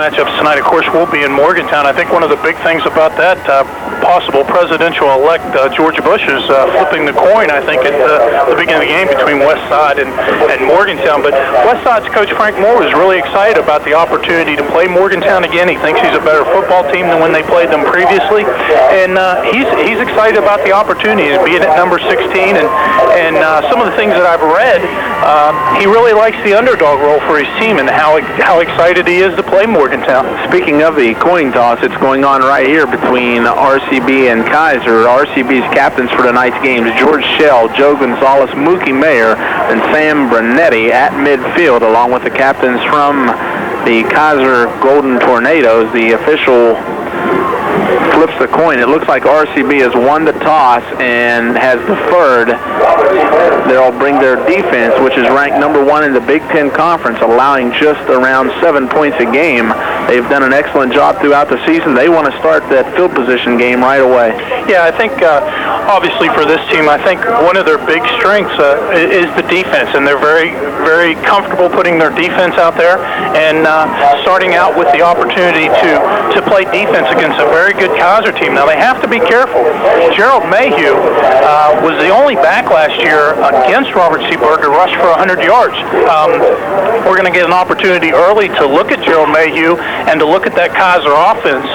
matchups tonight, of course, will be in Morgantown. I think one of the big things about that possible presidential-elect George Bush is flipping the coin, I think, at the beginning of the game between West Side and Morgantown. But West Side's coach Frank Moore was really excited about the opportunity to play Morgantown again. He thinks he's a better football team than when they played them previously. And he's excited about the opportunity of being at number 16. And some of the things that I've read, he really likes the underdog role for his team and how excited he is to play Morgantown. Speaking of the coin toss, it's going on right here between RCB and Kaiser. RCB's captains for tonight's games, George Shell, Joe Gonzalez, Mookie Mayer, and Sam Brunetti at midfield, along with the captains from the Kaiser Golden Tornadoes. The official flips the coin. It looks like RCB has won the toss and has deferred. They'll bring their defense, which is ranked number 1 in the Big Ten Conference, allowing just around 7 points a game. They've done an excellent job throughout the season. They want to start that field position game right away. Yeah, I think obviously for this team, I think one of their big strengths is the defense, and they're very, very comfortable putting their defense out there and starting out with the opportunity to play defense against a very good Kaiser team. Now, they have to be careful. Gerald Mayhew was the only back last year against Robert C. Byrd to rush for 100 yards. We're going to get an opportunity early to look at Gerald Mayhew and to look at that Kaiser offense.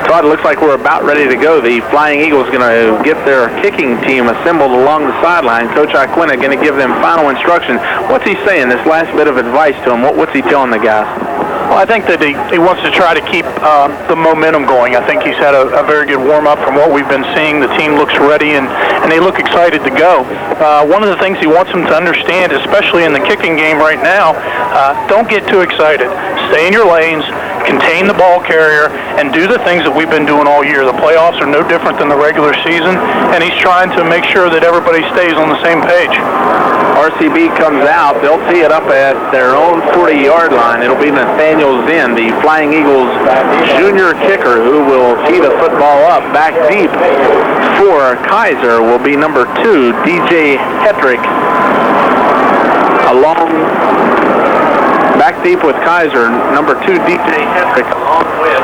Todd, it looks like we're about ready to go. The Flying Eagles going to get their kicking team assembled along the sideline. Coach Aquina going to give them final instruction. What's he saying, this last bit of advice to them? What's he telling the guys? Well, I think that he wants to try to keep the momentum going. I think he's had a very good warm-up from what we've been seeing. The team looks ready, and they look excited to go. One of the things he wants them to understand, especially in the kicking game right now, don't get too excited. Stay in your lanes, contain the ball carrier, and do the things that we've been doing all year. The playoffs are no different than the regular season, and he's trying to make sure that everybody stays on the same page. RCB comes out. They'll tee it up at their own 40-yard line. It'll be Nathaniel Zinn, the Flying Eagles junior kicker, who will tee the football up. Back deep for Kaiser will be number 2, DJ Hedrick. Back deep with Kaiser, number 2, DJ Hedrick, along with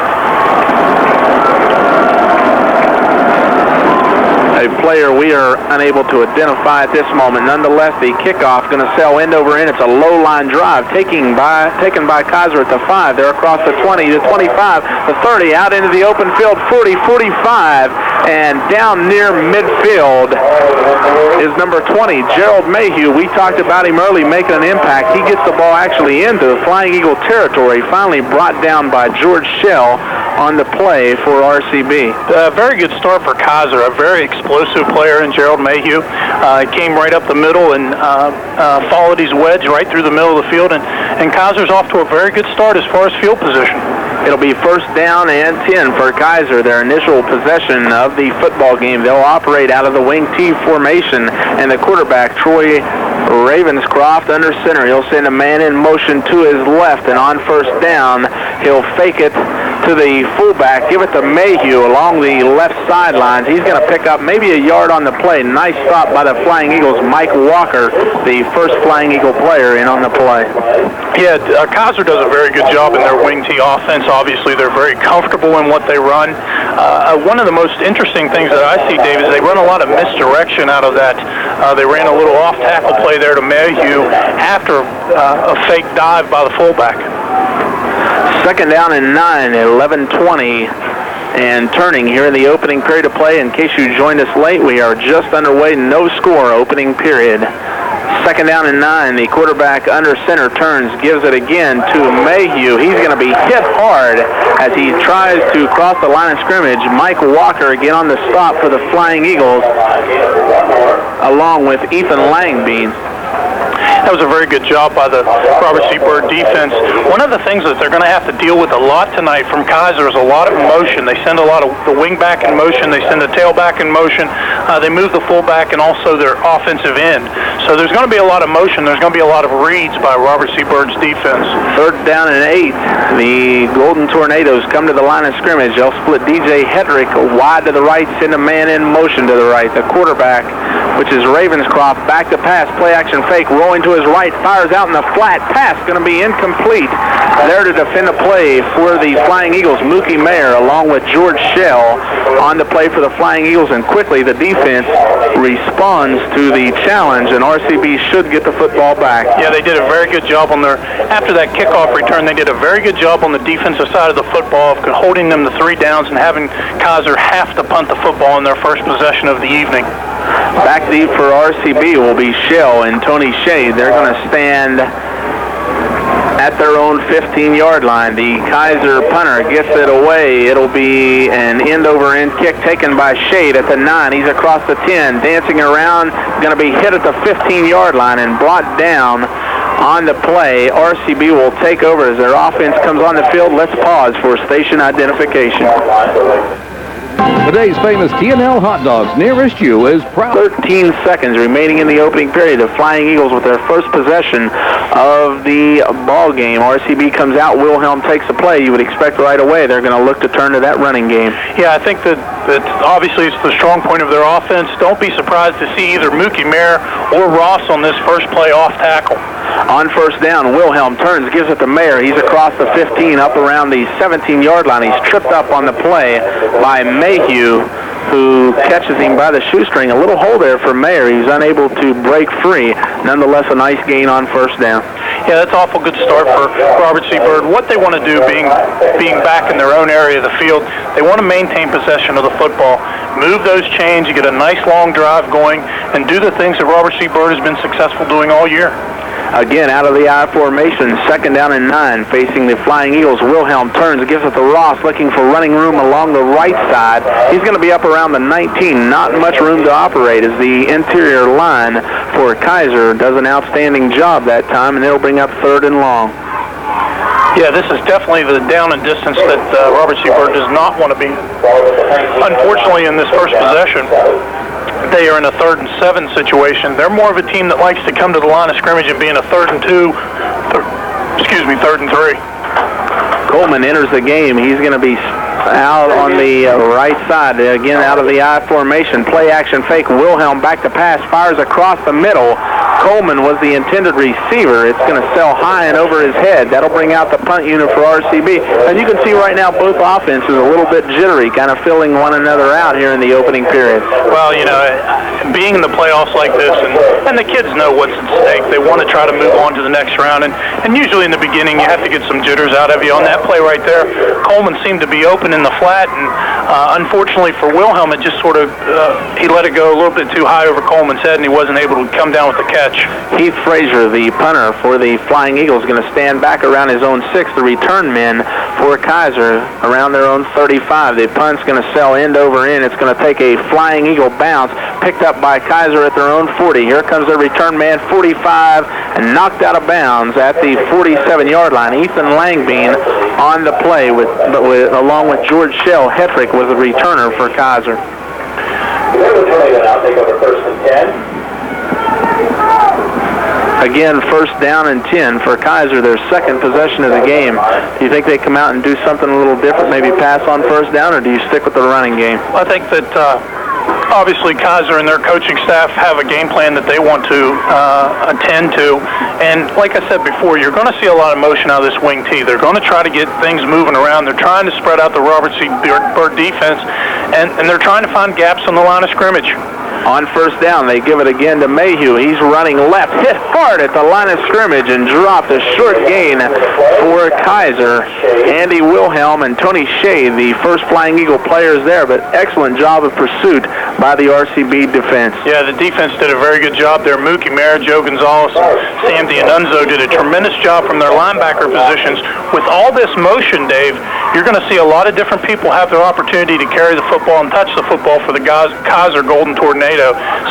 a player we are unable to identify at this moment. Nonetheless, the kickoff going to sail end over end. It's a low-line drive taken by Kaiser at the 5. They're across the 20, the 25, the 30, out into the open field, 40, 45, and down near midfield is number 20, Gerald Mayhew. We talked about him early making an impact. He gets the ball actually into the Flying Eagle territory, finally brought down by George Shell on the play for RCB. A very good start for Kaiser, a very explosive player in Gerald Mayhew. Came right up the middle and followed his wedge right through the middle of the field, and Kaiser's off to a very good start as far as field position. It'll be first down and 10 for Kaiser, their initial possession of the football game. They'll operate out of the wing T formation, and the quarterback, Troy Ravenscroft, under center. He'll send a man in motion to his left, and on first down, he'll fake it to the fullback, give it to Mayhew along the left sidelines. He's going to pick up maybe a yard on the play. Nice stop by the Flying Eagles. Mike Walker, the first Flying Eagle player, in on the play. Yeah, Kaiser does a very good job in their wing T offense. Obviously, they're very comfortable in what they run. One of the most interesting things that I see, Dave, is they run a lot of misdirection out of that. They ran a little off-tackle play there to Mayhew after a fake dive by the fullback. Second down and 9 at 11:20 and turning here in the opening period of play. In case you joined us late, we are just underway, no score, opening period. Second down and 9, the quarterback under center turns, gives it again to Mayhew. He's going to be hit hard as he tries to cross the line of scrimmage. Mike Walker again on the stop for the Flying Eagles, along with Ethan Langbein. That was a very good job by the Robert C. Byrd defense. One of the things that they're going to have to deal with a lot tonight from Kaiser is a lot of motion. They send a lot of the wing back in motion. They send the tailback in motion. They move the fullback and also their offensive end. So there's going to be a lot of motion. There's going to be a lot of reads by Robert C. Byrd's defense. Third down and 8. The Golden Tornadoes come to the line of scrimmage. They'll split DJ Hedrick wide to the right, send a man in motion to the right. The quarterback, which is Ravenscroft. Back to pass, play action fake, rolling to his right, fires out in the flat. Pass going to be incomplete. There to defend the play for the Flying Eagles, Mookie Mayer, along with George Shell on the play for the Flying Eagles, and quickly the defense responds to the challenge, and RCB should get the football back. Yeah, they did a very good job on after that kickoff return, they did a very good job on the defensive side of the football of holding them to 3 downs and having Kaiser have to punt the football in their first possession of the evening. Back deep for RCB will be Shell and Tony Shea. They're going to stand at their own 15-yard line. The Kaiser punter gets it away. It'll be an end-over-end kick taken by Shade at the 9. He's across the 10, dancing around, going to be hit at the 15-yard line and brought down on the play. RCB will take over as their offense comes on the field. Let's pause for station identification. Today's famous T&L hot dogs nearest you is proud. 13 seconds remaining in the opening period. The Flying Eagles with their first possession of the ball game. RCB comes out. Wilhelm takes the play. You would expect right away they're going to look to turn to that running game. Yeah, I think that obviously it's the strong point of their offense. Don't be surprised to see either Mookie Mayer or Ross on this first play off tackle. On first down, Wilhelm turns, gives it to Mayer. He's across the 15, up around the 17-yard line. He's tripped up on the play by Mayhew, who catches him by the shoestring. A little hole there for Mayer. He's unable to break free. Nonetheless, a nice gain on first down. Yeah, that's an awful good start for Robert C. Byrd. What they want to do, being back in their own area of the field, they want to maintain possession of the football, move those chains, you get a nice long drive going, and do the things that Robert C. Byrd has been successful doing all year. Again, out of the I formation, second down and 9, facing the Flying Eagles. Wilhelm turns, gives it to Ross, looking for running room along the right side. He's going to be up around the 19. Not much room to operate as the interior line for Kaiser does an outstanding job that time, and they'll bring up third and long. Yeah, this is definitely the down and distance that Robert C. Byrd does not want to be. Unfortunately, in this first possession, they are in a 3rd and 7 situation. They're more of a team that likes to come to the line of scrimmage and be in a 3rd and 3. Coleman enters the game. He's going to be out on the right side, again out of the I formation. Play action fake. Wilhelm back to pass, fires across the middle. Coleman was the intended receiver. It's going to sail high and over his head. That'll bring out the punt unit for RCB. And you can see right now both offenses a little bit jittery, kind of filling one another out here in the opening period. Well, you know, being in the playoffs like this, and the kids know what's at stake. They want to try to move on to the next round. And usually in the beginning you have to get some jitters out of you. On that play right there, Coleman seemed to be open in the flat, and unfortunately for Wilhelm, it just sort of, he let it go a little bit too high over Coleman's head, and he wasn't able to come down with the catch. Heath Frazier, the punter for the Flying Eagles, going to stand back around his own 6. The return men for Kaiser around their own 35. The punt's going to sail end over end. It's going to take a Flying Eagle bounce, picked up by Kaiser at their own 40. Here comes the return man, 45, and knocked out of bounds at the 47-yard line. Ethan Langbein on the play, along with George Shell. Hetrick was the returner for Kaiser. I'll take over 1st and 10. Again, first down and 10 for Kaiser, their second possession of the game. Do you think they come out and do something a little different, maybe pass on first down, or do you stick with the running game? I think that obviously Kaiser and their coaching staff have a game plan that they want to attend to. And like I said before, you're going to see a lot of motion out of this wing T. They're going to try to get things moving around. They're trying to spread out the Robert C. Byrd defense, and they're trying to find gaps on the line of scrimmage. On first down, they give it again to Mayhew. He's running left, hit hard at the line of scrimmage and dropped a short gain for Kaiser. Andy Wilhelm and Tony Shea, the first Flying Eagle players there, but excellent job of pursuit by the RCB defense. Yeah, the defense did a very good job there. Mookie Mayer, Joe Gonzalez, Sam D'Annunzio did a tremendous job from their linebacker positions. With all this motion, Dave, you're going to see a lot of different people have their opportunity to carry the football and touch the football for the Kaiser Golden Tornado.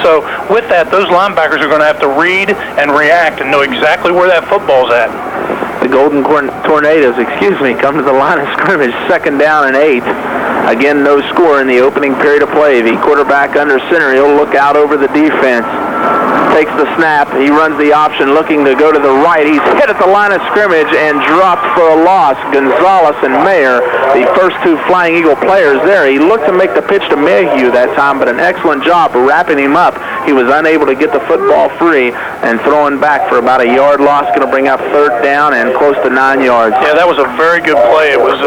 So with that, those linebackers are going to have to read and react and know exactly where that football's at. The Golden Tornadoes, come to the line of scrimmage, second down and 8. Again, no score in the opening period of play. The quarterback under center, he'll look out over the defense. takes the snap. He runs the option looking to go to the right. He's hit at the line of scrimmage and dropped for a loss. Gonzalez and Mayer, the first two Flying Eagle players there. He looked to make the pitch to Mayhew that time, but an excellent job wrapping him up. He was unable to get the football free and throwing back for about a yard loss. Going to bring up third down and close to 9 yards. Yeah, that was a very good play. It was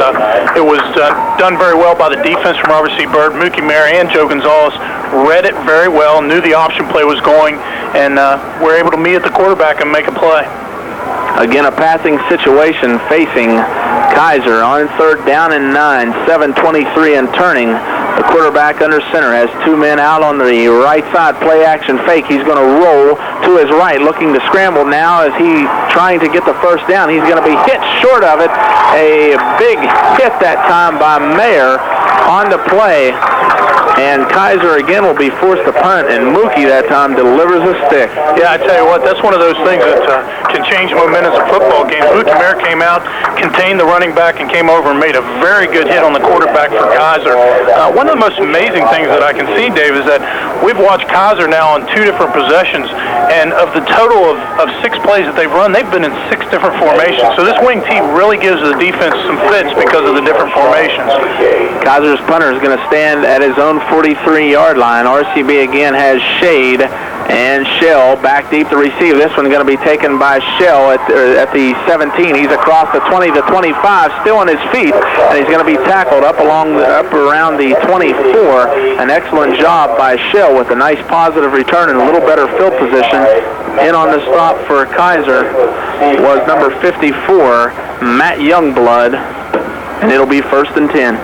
done very well by the defense from Varsity Byrd. Mookie Mayer and Joe Gonzalez read it very well, knew the option play was going, and were able to meet at the quarterback and make a play. Again, a passing situation facing Kaiser on third down and 9, 7:23 and turning. The quarterback under center has two men out on the right side. Play action fake. He's going to roll to his right, looking to scramble now as he trying to get the first down. He's going to be hit short of it. A big hit that time by Mayer on the play. And Kaiser again will be forced to punt, and Mookie that time delivers a stick. Yeah, I tell you what, that's one of those things that can change momentum of football games. Mookie Mayer came out, contained the running back, and came over and made a very good hit on the quarterback for Kaiser. One of the most amazing things that I can see, Dave, is that we've watched Kaiser now on 2 different possessions, and of the total of 6 plays that they've run, they've been in 6 different formations. So this wing team really gives the defense some fits because of the different formations. Kaiser's punter is going to stand at his own 43-yard line. RCB again has Shade and Shell back deep to receive. This one's going to be taken by Shell at the 17. He's across the 20 to 25, still on his feet, and he's going to be tackled up around the 24. An excellent job by Shell with a nice positive return and a little better field position. In on the stop for Kaiser was number 54, Matt Youngblood, and it'll be 1st and 10.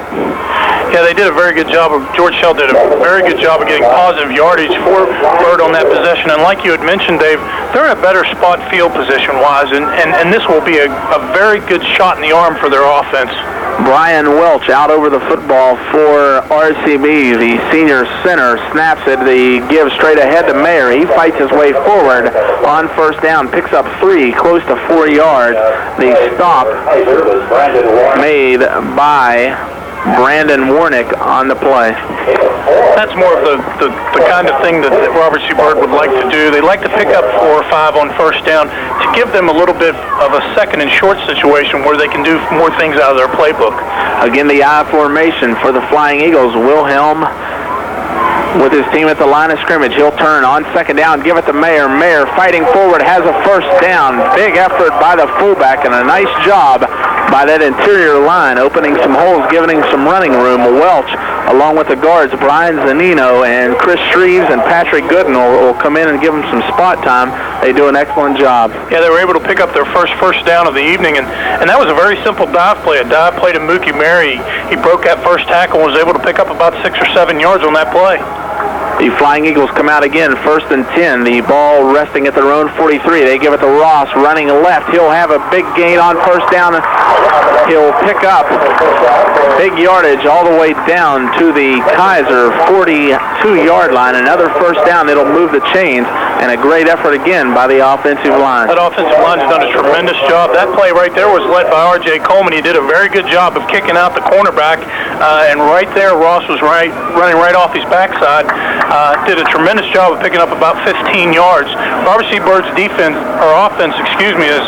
Yeah, they did a very good job. George Shell did a very good job of getting positive yardage for Byrd on that possession. And like you had mentioned, Dave, they're in a better spot field position-wise, and this will be a very good shot in the arm for their offense. Brian Welch out over the football for RCB. The senior center snaps it. The give straight ahead to Mayer. He fights his way forward on first down, picks up 3, close to 4 yards. The stop made by Brandon Warnick on the play. That's more of the kind of thing that Robert C. Byrd would like to do. They like to pick up 4 or 5 on first down to give them a little bit of a second and short situation where they can do more things out of their playbook. Again, the I formation for the Flying Eagles. Wilhelm with his team at the line of scrimmage. He'll turn on second down, give it to Mayer. Mayer fighting forward, has a first down. Big effort by the fullback and a nice job by that interior line, opening some holes, giving him some running room. Welch, along with the guards, Brian Zanino and Chris Shreves and Patrick Gooden will come in and give him some spot time. They do an excellent job. Yeah, they were able to pick up their first down of the evening, and that was a very simple dive play. A dive play to Mookie Mayer. He broke that first tackle and was able to pick up about 6 or 7 yards on that play. The Flying Eagles come out again, 1st and 10. The ball resting at their own 43. They give it to Ross, running left. He'll have a big gain on first down. He'll pick up big yardage all the way down to the Kaiser 42-yard line. Another first down. It'll move the chains, and a great effort again by the offensive line. That offensive line has done a tremendous job. That play right there was led by R.J. Coleman. He did a very good job of kicking out the cornerback, and right there Ross was running right off his backside. Did a tremendous job of picking up about 15 yards. Robert C. Byrd's offense, is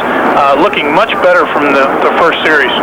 looking much better from the first series.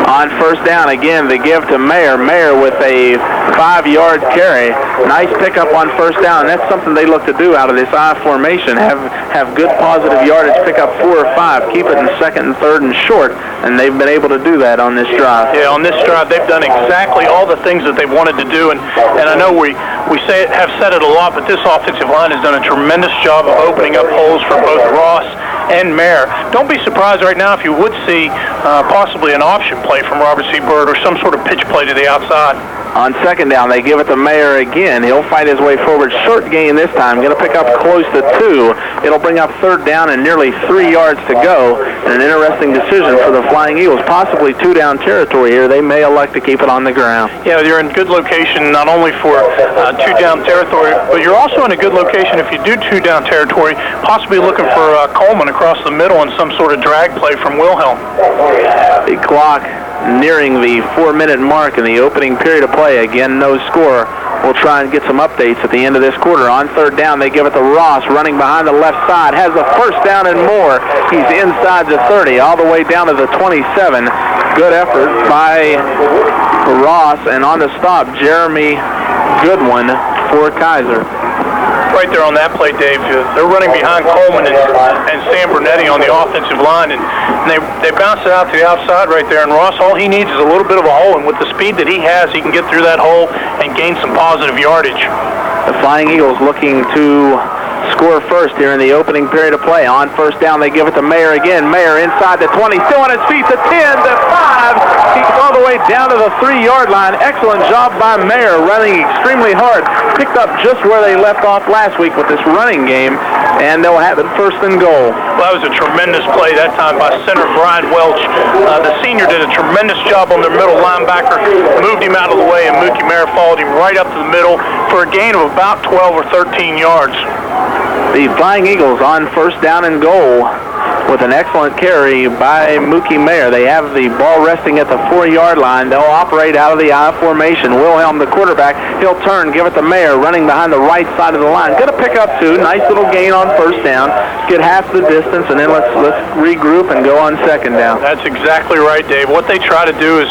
On first down, again, the give to Mayer. Mayer with a 5-yard carry. Nice pickup on first down. That's something they look to do out of this I formation. Have good positive yardage, pick up 4 or 5, keep it in second and third and short, and they've been able to do that on this drive. Yeah, on this drive, they've done exactly all the things that they wanted to do, and I know we have said it a lot, but this offensive line has done a tremendous job of opening up holes for both Ross and Mayer. Don't be surprised right now if you would see possibly an option play from Robert C. Byrd or some sort of pitch play to the outside. On second down, they give it to Mayer again. He'll fight his way forward. Short gain this time. Going to pick up close to 2. It'll bring up third down and nearly 3 yards to go. And an interesting decision for the Flying Eagles. Possibly 2-down territory here. They may elect to keep it on the ground. Yeah, you're in good location not only for 2-down territory, but you're also in a good location if you do 2-down territory, possibly looking for Coleman across the middle and some sort of drag play from Wilhelm. The clock nearing the 4-minute mark in the opening period of play. Again, no score. We'll try and get some updates at the end of this quarter. On third down, they give it to Ross, running behind the left side. Has a first down and more. He's inside the 30, all the way down to the 27. Good effort by Ross, and on the stop, Jeremy Goodwin for Kaiser. Right there on that play, Dave, they're running behind Coleman and Sam Bernetti on the offensive line, and they bounce it out to the outside right there, and Ross, all he needs is a little bit of a hole, and with the speed that he has, he can get through that hole and gain some positive yardage. The Flying Eagles looking to score first here in the opening period of play. On first down, they give it to Mayer again. Mayer inside the 20, still on his feet, to 10, to 5. He's all the way down to the 3-yard line. Excellent job by Mayer, running extremely hard. Picked up just where they left off last week with this running game, and they'll have it first and goal. Well, that was a tremendous play that time by center Brian Welch. The senior did a tremendous job on their middle linebacker, moved him out of the way, and Mookie Mayer followed him right up to the middle for a gain of about 12 or 13 yards. The Flying Eagles on first down and goal with an excellent carry by Mookie Mayer. They have the ball resting at the 4-yard line. They'll operate out of the I formation. Wilhelm, the quarterback, he'll turn, give it to Mayer, running behind the right side of the line. Going to pick up 2. Nice little gain on first down. Get half the distance, and then let's regroup and go on second down. That's exactly right, Dave. What they try to do is,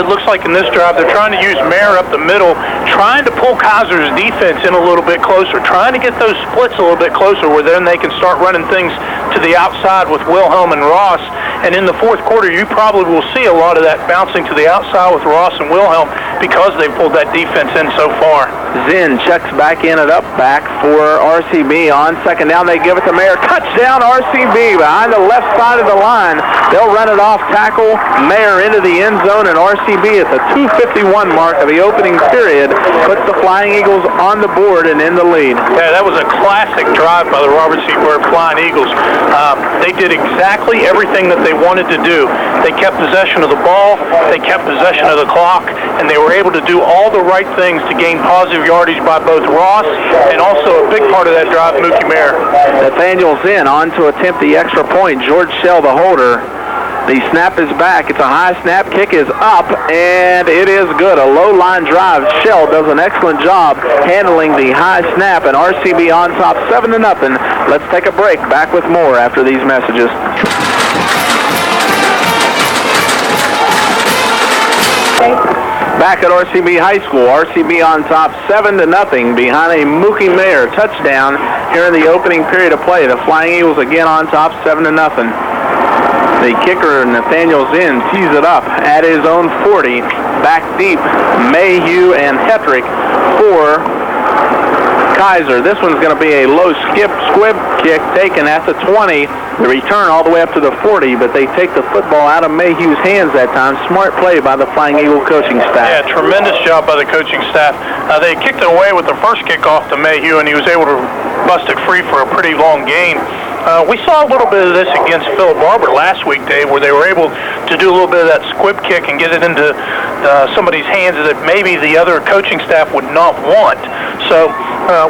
it looks like in this drive, they're trying to use Mayer up the middle, trying to pull Kaiser's defense in a little bit closer, trying to get those splits a little bit closer where then they can start running things to the outside with Wilhelm and Ross. And in the fourth quarter, you probably will see a lot of that bouncing to the outside with Ross and Wilhelm because they pulled that defense in so far. Zinn checks back in at up back for RCB. On second down, they give it to Mayer. Touchdown RCB behind the left side of the line. They'll run it off tackle. Mayer into the end zone, and RCB at the 2:51 mark of the opening period puts the Flying Eagles on the board and in the lead. Yeah, that was a classic drive by the Robert C. Byrd Flying Eagles. They did exactly everything that they wanted to do. They kept possession of the ball, they kept possession of the clock, and they were able to do all the right things to gain positive yardage by both Ross and also a big part of that drive, Mookie Mayer. Nathaniel Zinn on to attempt the extra point. George Shell, the holder. The snap is back. It's a high snap. Kick is up, and it is good. A low line drive. Shell does an excellent job handling the high snap, and RCB on top 7-0. Let's take a break. Back with more after these messages. Back at RCB High School, RCB on top 7-0 behind a Mookie Mayer touchdown here in the opening period of play. The Flying Eagles again on top 7-0. The kicker, Nathaniel Zinn, tees it up at his own 40. Back deep, Mayhew and Hetrick for Kaiser. This one's going to be a low squib kick taken at the 20. The return all the way up to the 40, but they take the football out of Mayhew's hands that time. Smart play by the Flying Eagle coaching staff. Yeah, tremendous job by the coaching staff. They kicked it away with the first kickoff to Mayhew, and he was able to bust it free for a pretty long gain. We saw a little bit of this against Philip Barber last week, Dave, where they were able to do a little bit of that squib kick and get it into somebody's hands that maybe the other coaching staff would not want. So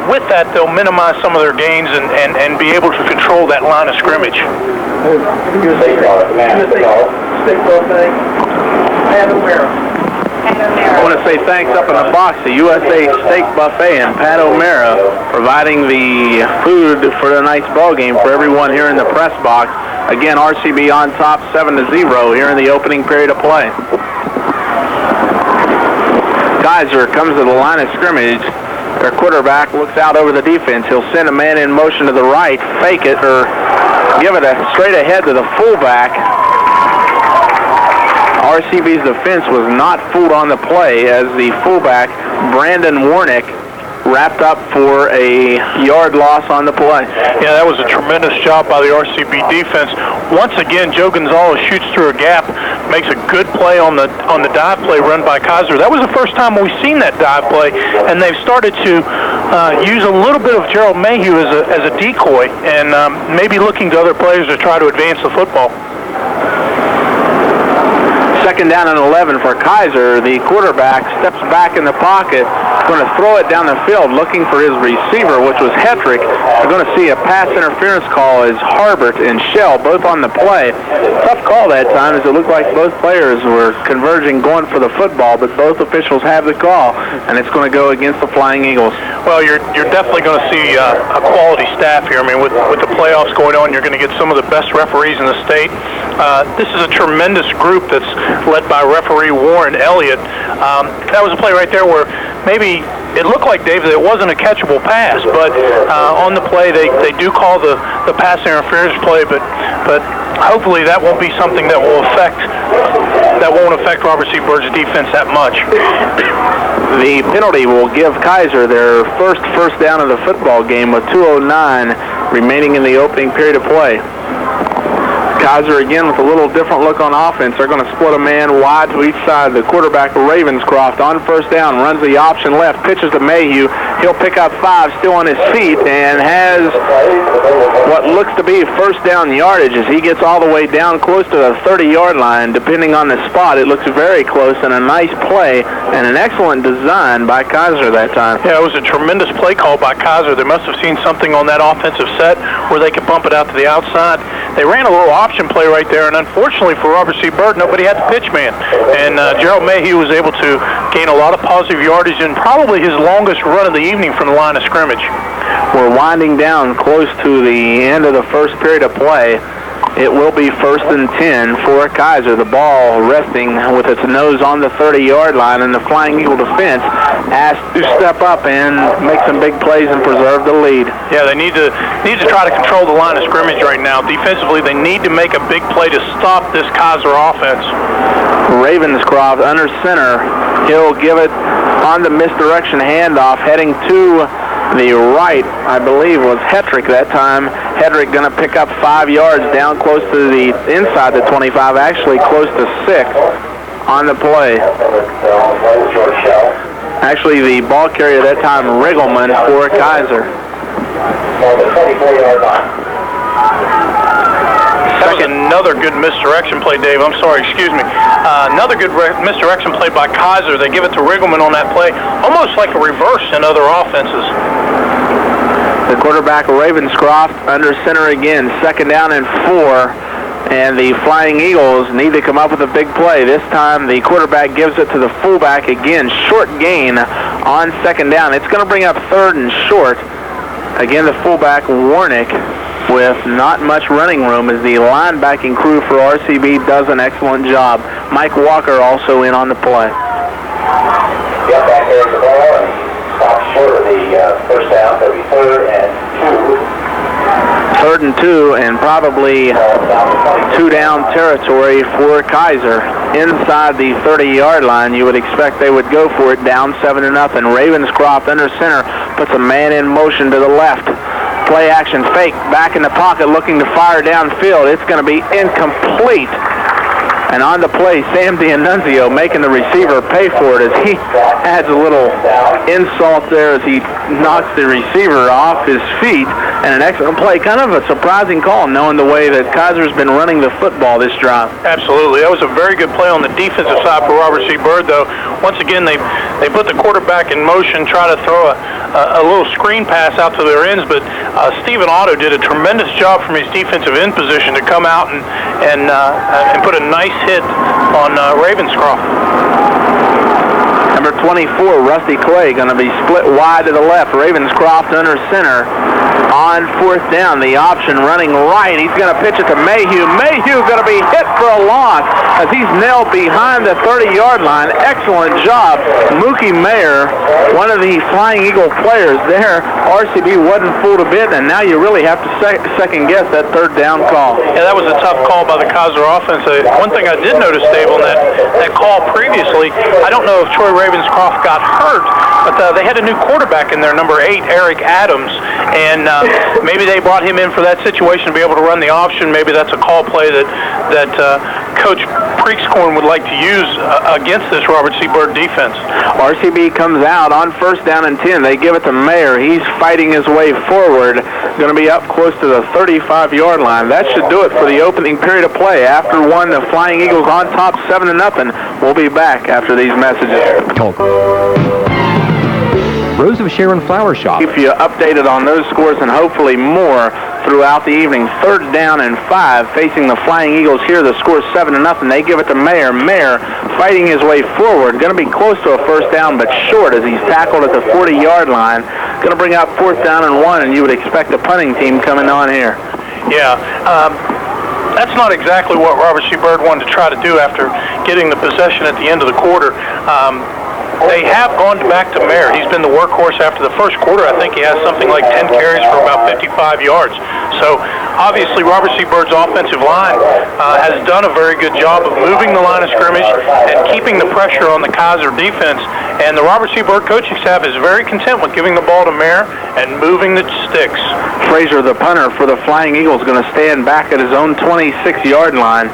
with that, they'll minimize some of their gains and be able to control that line of scrimmage. I want to say thanks up in the box to USA Steak Buffet and Pat O'Mara providing the food for tonight's ball game for everyone here in the press box. Again, RCB on top 7-0 here in the opening period of play. Kaiser comes to the line of scrimmage. Their quarterback looks out over the defense. He'll send a man in motion to the right, fake it, or give it straight ahead to the fullback. RCB's defense was not fooled on the play as the fullback, Brandon Warnick, wrapped up for a yard loss on the play. Yeah, that was a tremendous job by the RCB defense. Once again, Joe Gonzalez shoots through a gap, makes a good play on the dive play run by Kaiser. That was the first time we've seen that dive play, and they've started to use a little bit of Gerald Mayhew as a decoy and maybe looking to other players to try to advance the football. Second down and 11 for Kaiser. The quarterback steps back in the pocket, going to throw it down the field, looking for his receiver, which was Hetrick. They're going to see a pass interference call as Harbert and Shell both on the play. Tough call that time, as it looked like both players were converging, going for the football, but both officials have the call, and it's going to go against the Flying Eagles. Well, you're definitely going to see a quality staff here. I mean, with the playoffs going on, you're going to get some of the best referees in the state. This is a tremendous group that's led by referee Warren Elliott. That was a play right there where maybe it looked like, David, it wasn't a catchable pass, but on the play they do call the pass interference play, but hopefully that won't be something that won't affect Robert C. Byrd's defense that much. The penalty will give Kaiser their first down of the football game with 2:09 remaining in the opening period of play. Kaiser again with a little different look on offense. They're going to split a man wide to each side. The quarterback, Ravenscroft, on first down, runs the option left, pitches to Mayhew. He'll pick up 5, still on his feet, and has what looks to be first down yardage as he gets all the way down close to the 30-yard line. Depending on the spot, it looks very close, and a nice play and an excellent design by Kaiser that time. Yeah, it was a tremendous play call by Kaiser. They must have seen something on that offensive set where they could bump it out to the outside. They ran a little option play right there, and unfortunately for Robert C. Byrd, nobody had the pitch man. And Gerald Mayhew was able to gain a lot of positive yardage and probably his longest run of the evening from the line of scrimmage. We're winding down close to the end of the first period of play. It will be 1st and 10 for Kaiser. The ball resting with its nose on the 30-yard line, and the Flying Eagle defense asked to step up and make some big plays and preserve the lead. Yeah, they need to try to control the line of scrimmage right now. Defensively, they need to make a big play to stop this Kaiser offense. Ravenscroft under center. He'll give it on the misdirection handoff, heading to the right, I believe, was Hetrick that time. Hetrick going to pick up 5 yards down close to the inside the 25, actually close to 6 on the play. Actually, the ball carrier that time, Riggleman for Kaiser. On the 24-yard line. That was another good misdirection play, Dave. I'm sorry, excuse me. Another good misdirection play by Kaiser. They give it to Riggleman on that play, almost like a reverse in other offenses. The quarterback, Ravenscroft, under center again. 2nd down and 4. And the Flying Eagles need to come up with a big play. This time the quarterback gives it to the fullback again. Short gain on 2nd down. It's going to bring up 3rd and short. Again, the fullback, Warnick, with not much running room as the linebacking crew for RCB does an excellent job. Mike Walker also in on the play. Get back there the ball and stop short of the first down. That'll be 3rd and 2. 3rd and 2, and probably 2-down territory for Kaiser. Inside the 30-yard line, you would expect they would go for it, down 7-0. Ravenscroft under center puts a man in motion to the left. Play action fake, back in the pocket, looking to fire downfield. It's going to be incomplete. And on the play, Sam D'Annunzio making the receiver pay for it as he adds a little insult there as he knocks the receiver off his feet. And an excellent play. Kind of a surprising call, knowing the way that Kaiser's been running the football this drive. Absolutely. That was a very good play on the defensive side for Robert C. Byrd, though. Once again, they put the quarterback in motion, try to throw a little screen pass out to their ends, but Stephen Otto did a tremendous job from his defensive end position to come out and put a nice hit on Ravenscroft. Number 24, Rusty Clay, going to be split wide to the left. Ravenscroft under center. On 4th down, the option running right. He's going to pitch it to Mayhew. Mayhew going to be hit for a loss as he's nailed behind the 30-yard line. Excellent job. Mookie Mayer, one of the Flying Eagle players there. RCB wasn't fooled a bit, and now you really have to second-guess that 3rd down call. Yeah, that was a tough call by the Kaiser offense. One thing I did notice, Dave, on that call previously, I don't know if Troy Ravenscroft got hurt, but they had a new quarterback in there, number 8, Eric Adams, and maybe they brought him in for that situation to be able to run the option. Maybe that's a call play that Coach Preakscorn would like to use against this Robert C. Byrd defense. RCB comes out on 1st down and 10. They give it to Mayer. He's fighting his way forward. going to be up close to the 35-yard line. That should do it for the opening period of play. After one, the Flying Eagles on top 7-0. We'll be back after these messages. Rose of Sharon Flower Shop. Keep you updated on those scores and hopefully more throughout the evening. 3rd down and 5 facing the Flying Eagles here. The score is 7-0. They give it to Mayer. Mayer fighting his way forward. Going to be close to a first down, but short as he's tackled at the 40-yard line. Going to bring out 4th down and 1, and you would expect the punting team coming on here. Yeah. That's not exactly what Robert C. Byrd wanted to try to do after getting the possession at the end of the quarter. They have gone back to Mayer. He's been the workhorse after the first quarter. I think he has something like 10 carries for about 55 yards. So obviously Robert C. Byrd's offensive line has done a very good job of moving the line of scrimmage and keeping the pressure on the Kaiser defense. And the Robert C. Byrd coaching staff is very content with giving the ball to Mayer and moving the sticks. Frazier, the punter for the Flying Eagles, going to stand back at his own 26-yard line.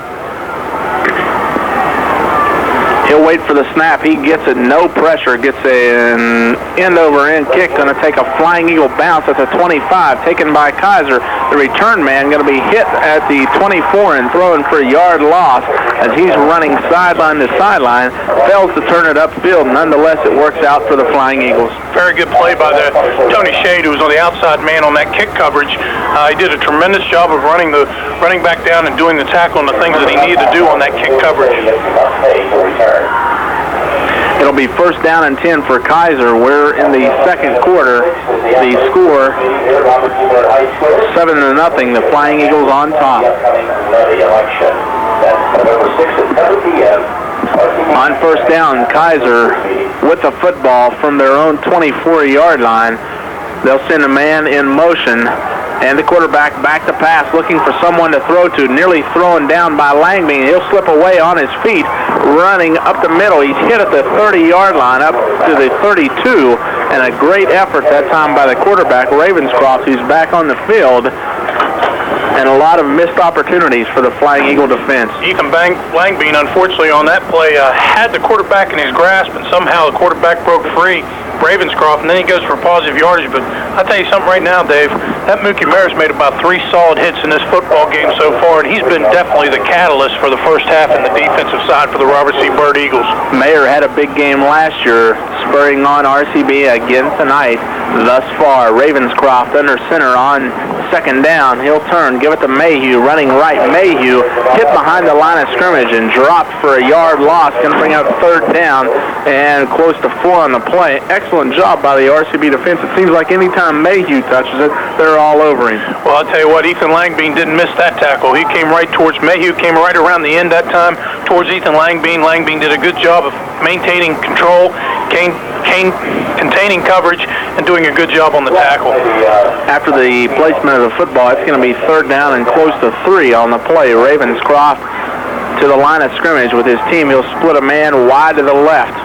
He'll wait for the snap. He gets it, no pressure. Gets an end-over-end kick. Going to take a Flying Eagle bounce at the 25, taken by Kaiser. The return man going to be hit at the 24 and thrown for a yard loss as he's running sideline to sideline. Fails to turn it upfield. Nonetheless, it works out for the Flying Eagles. Very good play by the Tony Shade, who was on the outside man on that kick coverage. He did a tremendous job of running back down and doing the tackle and the things that he needed to do on that kick coverage. It'll be 1st down and 10 for Kaiser. We're in the second quarter. The score 7-0. The Flying Eagles on top. On 1st down, Kaiser with the football from their own 24-yard line. They'll send a man in motion. And the quarterback back to pass, looking for someone to throw to, nearly thrown down by Langbein. He'll slip away on his feet, running up the middle. He's hit at the 30-yard line, up to the 32, and a great effort that time by the quarterback, Ravenscroft, who's back on the field. And a lot of missed opportunities for the Flying Eagle defense. Ethan Langbein, unfortunately, on that play, had the quarterback in his grasp, and somehow the quarterback broke free. Ravenscroft, and then he goes for positive yardage. But I'll tell you something right now, Dave. That Mookie Mayer's made about 3 solid hits in this football game so far, and he's been definitely the catalyst for the first half in the defensive side for the Robert C. Byrd Eagles. Mayer had a big game last year, spurring on RCB again tonight. Thus far, Ravenscroft under center on 2nd down. He'll turn, give it to Mayhew, running right. Mayhew hit behind the line of scrimmage and dropped for a yard loss. Going to bring up 3rd down and close to 4 on the play. Excellent job by the RCB defense. It seems like anytime Mayhew touches it, they're all over him. Well, I'll tell you what, Ethan Langbein didn't miss that tackle. He came right towards Mayhew, came right around the end that time towards Ethan Langbein. Langbein did a good job of maintaining control, containing coverage, and doing a good job on the tackle. After the placement of the football, it's going to be 3rd down and close to 3 on the play. Ravenscroft to the line of scrimmage with his team. He'll split a man wide to the left.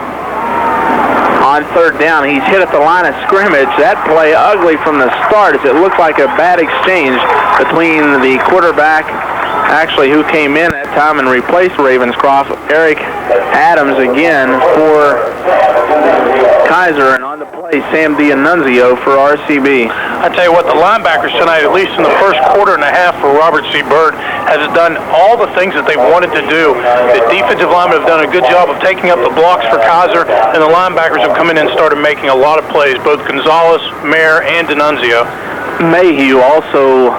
On 3rd down, he's hit at the line of scrimmage. That play ugly from the start as it looked like a bad exchange between the quarterback, actually who came in that time and replaced Ravenscroft, Eric Adams again for Kaiser, and on the play, Sam D'Annunzio for RCB. I tell you what, the linebackers tonight, at least in the first quarter and a half for Robert C. Byrd, has done all the things that they wanted to do. The defensive linemen have done a good job of taking up the blocks for Kaiser, and the linebackers have come in and started making a lot of plays, both Gonzalez, Mayer, and D'Annunzio. Mayhew also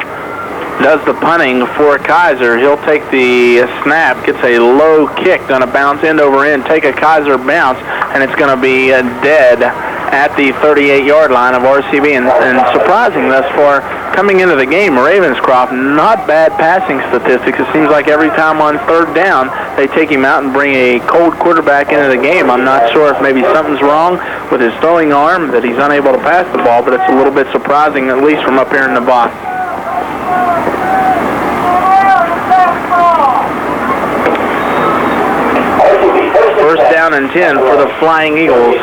does the punting for Kaiser. He'll take the snap, gets a low kick, going to bounce end over end, take a Kaiser bounce, and it's going to be dead at the 38-yard line of RCB. And surprising thus far, coming into the game, Ravenscroft, not bad passing statistics. It seems like every time on 3rd down, they take him out and bring a cold quarterback into the game. I'm not sure if maybe something's wrong with his throwing arm, that he's unable to pass the ball, but it's a little bit surprising, at least from up here in the box. First down and 10 for the Flying Eagles.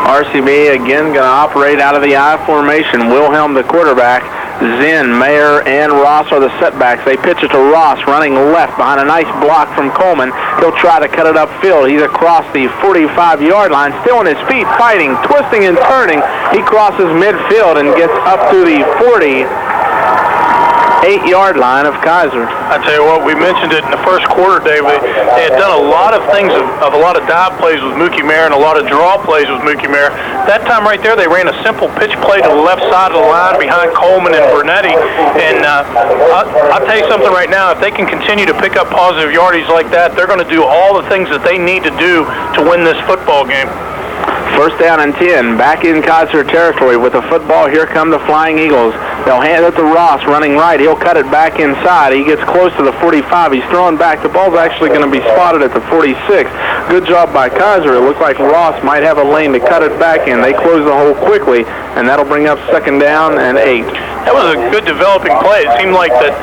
RCB again going to operate out of the I formation. Wilhelm, the quarterback, Zinn, Mayer, and Ross are the setbacks. They pitch it to Ross, running left behind a nice block from Coleman. He'll try to cut it upfield. He's across the 45-yard line, still on his feet, fighting, twisting, and turning. He crosses midfield and gets up to the 48-yard line of Kaiser. I tell you what, we mentioned it in the first quarter, Dave. They had done a lot of things, of a lot of dive plays with Mookie Mayer and a lot of draw plays with Mookie Mayer. That time right there, they ran a simple pitch play to the left side of the line behind Coleman and Bernetti. And I'll tell you something right now, if they can continue to pick up positive yardage like that, they're going to do all the things that they need to do to win this football game. First down and 10, back in Kaiser territory with the football. Here come the Flying Eagles. They'll hand it to Ross, running right. He'll cut it back inside. He gets close to the 45. He's throwing back. The ball's actually going to be spotted at the 46. Good job by Kaiser. It looked like Ross might have a lane to cut it back in. They close the hole quickly, and that'll bring up second down and 8. That was a good developing play. It seemed like that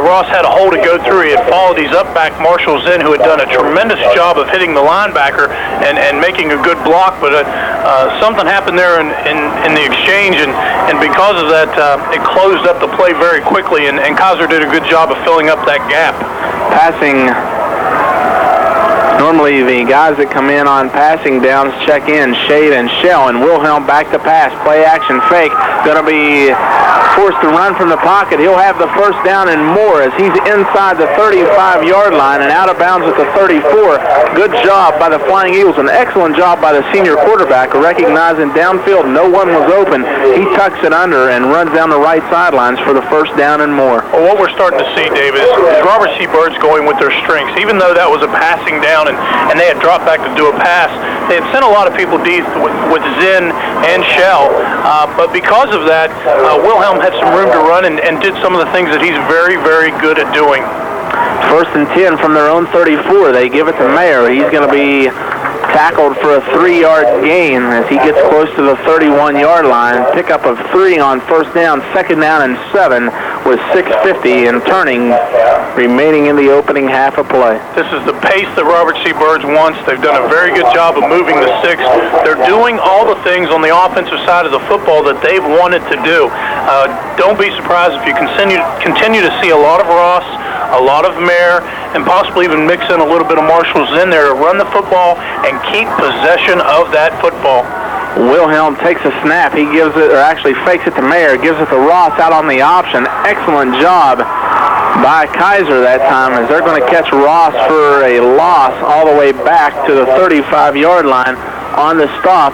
Ross had a hole to go through. He had followed his up-back Marshall Zinn, who had done a tremendous job of hitting the linebacker and making a good block, but something happened there in the exchange, and because of that, it closed up the play very quickly, and Kaiser did a good job of filling up that gap. Passing. Normally the guys that come in on passing downs check in, Shade and Shell, and Wilhelm back to pass, play action fake, going to be forced to run from the pocket. He'll have the first down and more as he's inside the 35-yard line and out of bounds at the 34. Good job by the Flying Eagles, an excellent job by the senior quarterback, recognizing downfield no one was open. He tucks it under and runs down the right sidelines for the first down and more. Well, what we're starting to see, David, is Robert C. Byrd's going with their strengths. Even though that was a passing down and they had dropped back to do a pass, they had sent a lot of people deep with Zinn and Shell, but because of that, Wilhelm had some room to run and did some of the things that he's very, very good at doing. First and 10 from their own 34. They give it to Mayer. He's going to be tackled for a 3-yard gain as he gets close to the 31-yard line. Pickup of 3 on first down, second down and 7 with 6:50 and turning remaining in the opening half of play. This is the pace that Robert C. Byrd wants. They've done a very good job of moving the sticks. They're doing all the things on the offensive side of the football that they've wanted to do. Don't be surprised if you continue to see a lot of Ross, a lot of Mayer, and possibly even mix in a little bit of Marshall's in there to run the football and keep possession of that football. Wilhelm takes a snap. He gives it, or actually fakes it to Mayer, gives it to Ross out on the option. Excellent job by Kaiser that time as they're going to catch Ross for a loss all the way back to the 35-yard line on the stop.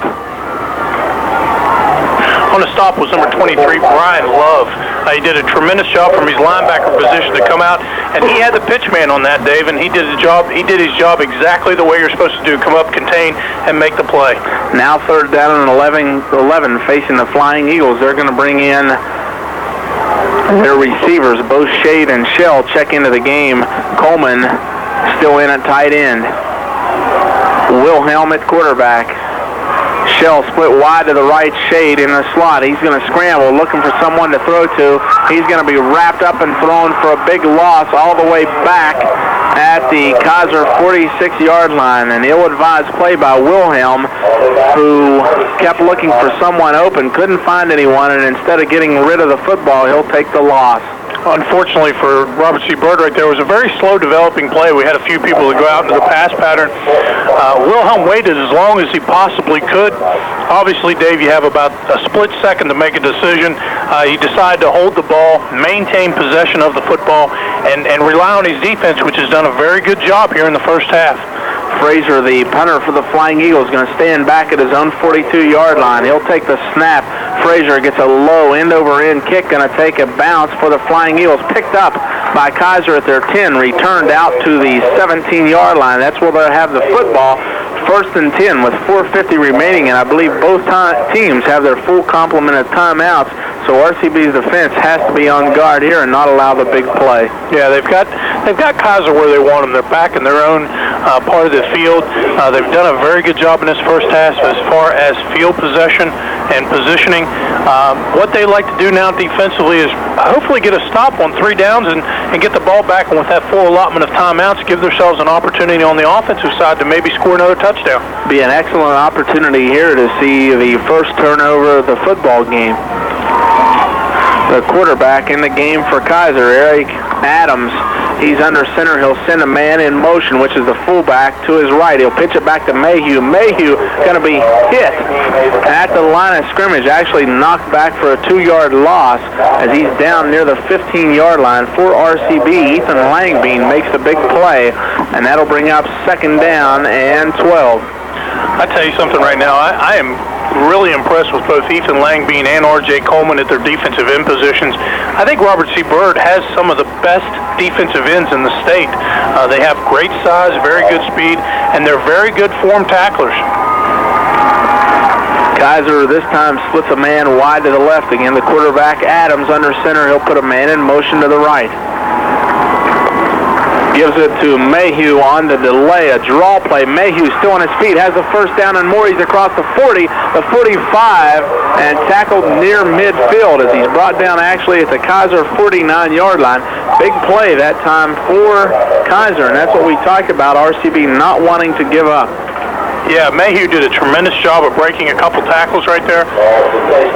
On the stop was number 23, Brian Love. He did a tremendous job from his linebacker position to come out, and he had the pitch man on that, Dave, and he did his job exactly the way you're supposed to do, come up, contain, and make the play. Now third down and 11 facing the Flying Eagles. They're going to bring in their receivers. Both Shade and Shell check into the game. Coleman still in at tight end. Wilhelm at quarterback. Shell split wide to the right, Shade in the slot. He's going to scramble, looking for someone to throw to. He's going to be wrapped up and thrown for a big loss all the way back at the Kaiser 46-yard line. An ill-advised play by Wilhelm, who kept looking for someone open, couldn't find anyone, and instead of getting rid of the football, he'll take the loss. Unfortunately for Robert C. Byrd right there, it was a very slow developing play. We had a few people that go out into the pass pattern. Wilhelm waited as long as he possibly could. Obviously, Dave, you have about a split second to make a decision. He decided to hold the ball, maintain possession of the football, and rely on his defense, which has done a very good job here in the first half. Frazier, the punter for the Flying Eagles, is going to stand back at his own 42-yard line. He'll take the snap. Frazier gets a low end-over-end kick, going to take a bounce for the Flying Eagles. Picked up by Kaiser at their 10, returned out to the 17-yard line. That's where they'll have the football. First and 10 with 4:50 remaining, and I believe both teams have their full complement of timeouts. So RCB's defense has to be on guard here and not allow the big play. Yeah, they've got Kaiser where they want them. They're back in their own part of the field. They've done a very good job in this first half as far as field possession and positioning. What they like to do now defensively is hopefully get a stop on 3 downs and get the ball back, and with that full allotment of timeouts, give themselves an opportunity on the offensive side to maybe score another touchdown. Be an excellent opportunity here to see the first turnover of the football game. The quarterback in the game for Kaiser, Eric Adams. He's under center. He'll send a man in motion, which is the fullback, to his right. He'll pitch it back to Mayhew. Mayhew going to be hit at the line of scrimmage, actually knocked back for a 2-yard loss as he's down near the 15-yard line for RCB. Ethan Langbein makes the big play, and that'll bring up 2nd down and 12. I tell you something right now, I am really impressed with both Ethan Langbein and R.J. Coleman at their defensive end positions. I think Robert C. Byrd has some of the best defensive ends in the state. They have great size, very good speed, and they're very good form tacklers. Kaiser this time splits a man wide to the left. Again, the quarterback, Adams, under center. He'll put a man in motion to the right. Gives it to Mayhew on the delay, a draw play. Mayhew still on his feet, has the 1st down and more. He's across the 40, the 45, and tackled near midfield as he's brought down actually at the Kaiser 49-yard line. Big play that time for Kaiser, and that's what we talked about, RCB not wanting to give up. Yeah, Mayhew did a tremendous job of breaking a couple tackles right there.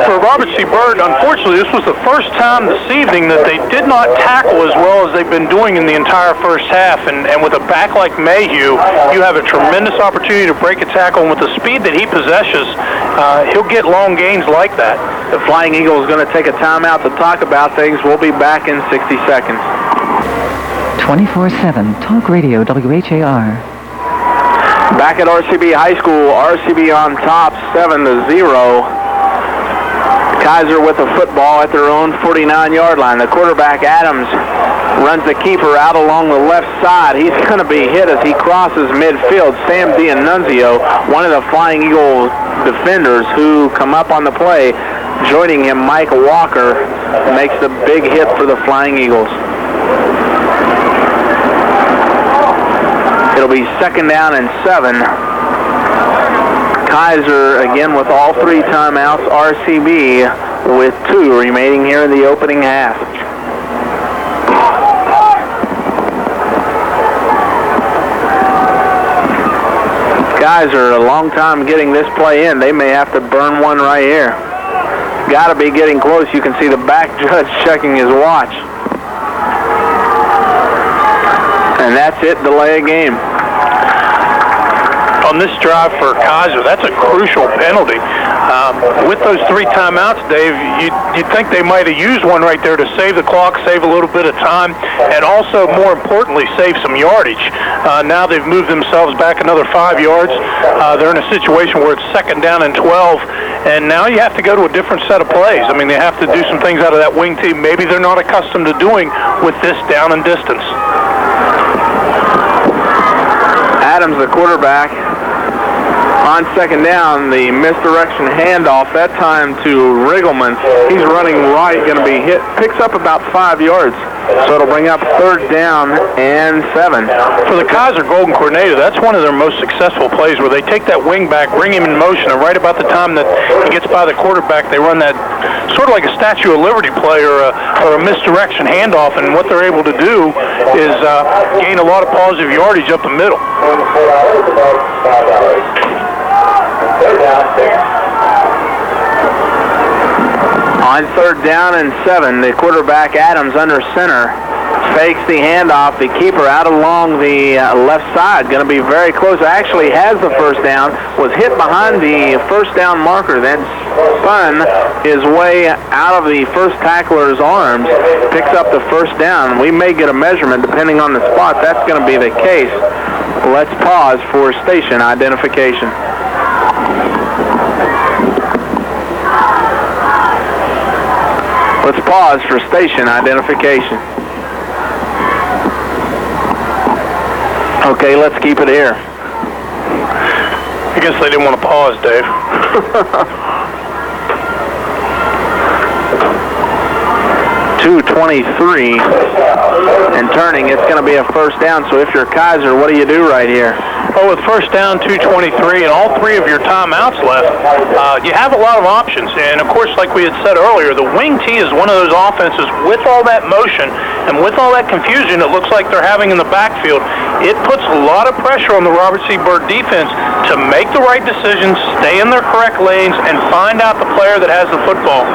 For Robert C. Byrd, unfortunately, this was the first time this evening that they did not tackle as well as they've been doing in the entire first half. And with a back like Mayhew, you have a tremendous opportunity to break a tackle. And with the speed that he possesses, he'll get long gains like that. The Flying Eagle is going to take a timeout to talk about things. We'll be back in 60 seconds. 24/7 Talk Radio WHAR. Back at RCB High School, RCB on top, 7-0. Kaiser with the football at their own 49-yard line. The quarterback, Adams, runs the keeper out along the left side. He's going to be hit as he crosses midfield. Sam D'Annunzio, one of the Flying Eagle defenders who come up on the play. Joining him, Mike Walker, makes the big hit for the Flying Eagles. It'll be 2nd down and 7. Kaiser again with all 3 timeouts. RCB with 2 remaining here in the opening half. Kaiser, a long time getting this play in. They may have to burn one right here. Got to be getting close. You can see the back judge checking his watch. And that's it, delay a game. On this drive for Kaiser, that's a crucial penalty. With those 3 timeouts, Dave, you'd think they might have used one right there to save the clock, save a little bit of time, and also, more importantly, save some yardage. Now they've moved themselves back another 5 yards. They're in a situation where it's 2nd down and 12, and now you have to go to a different set of plays. I mean, they have to do some things out of that wing team maybe they're not accustomed to doing with this down and distance. Adams, the quarterback, on 2nd down, the misdirection handoff, that time to Riggleman. He's running right, going to be hit, picks up about 5 yards. So it'll bring up 3rd down and 7. For the Kaiser Golden Coordinator, that's one of their most successful plays where they take that wing back, bring him in motion, and right about the time that he gets by the quarterback, they run that sort of like a Statue of Liberty play or a misdirection handoff, and what they're able to do is gain a lot of positive yardage up the middle. On 3rd down and 7, the quarterback, Adams, under center, fakes the handoff. The keeper out along the left side, going to be very close. Actually has the 1st down, was hit behind the 1st down marker, then spun his way out of the first tackler's arms, picks up the 1st down. We may get a measurement depending on the spot. That's going to be the case. Let's pause for station identification. Let's pause for station identification. Okay, let's keep it here. I guess they didn't want to pause, Dave. 2:23 and turning. It's going to be a 1st down. So if you're Kaiser, what do you do right here? Well, with 1st down, 2:23, and all 3 of your timeouts left, you have a lot of options. And, of course, like we had said earlier, the wing T is one of those offenses with all that motion and with all that confusion it looks like they're having in the backfield. It puts a lot of pressure on the Robert C. Byrd defense to make the right decisions, stay in their correct lanes, and find out the player that has the football.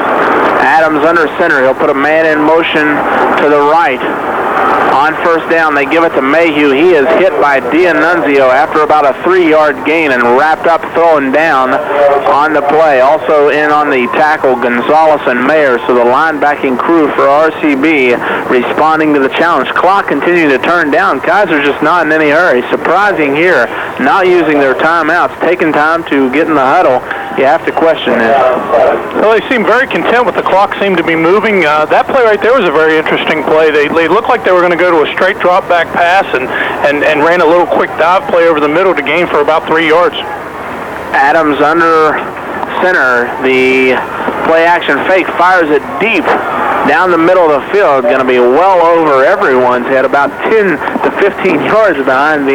Adams under center. He'll put a man in motion to the right. On first down, they give it to Mayhew. He is hit by D'Annunzio after about a 3-yard gain and wrapped up throwing down on the play. Also in on the tackle, Gonzalez and Mayer. So the linebacking crew for RCB responding to the challenge. Clock continuing to turn down. Kaiser just not in any hurry. Surprising here, not using their timeouts, taking time to get in the huddle. You have to question this. Well, they seem very content with the clock seemed to be moving. That play right there was a very interesting play. They looked like they were going to go to a straight drop back pass and ran a little quick dive play over the middle to gain for about 3 yards. Adams under center. The play action fake fires it deep down the middle of the field. Going to be well over everyone's head, about 10 to 15 yards behind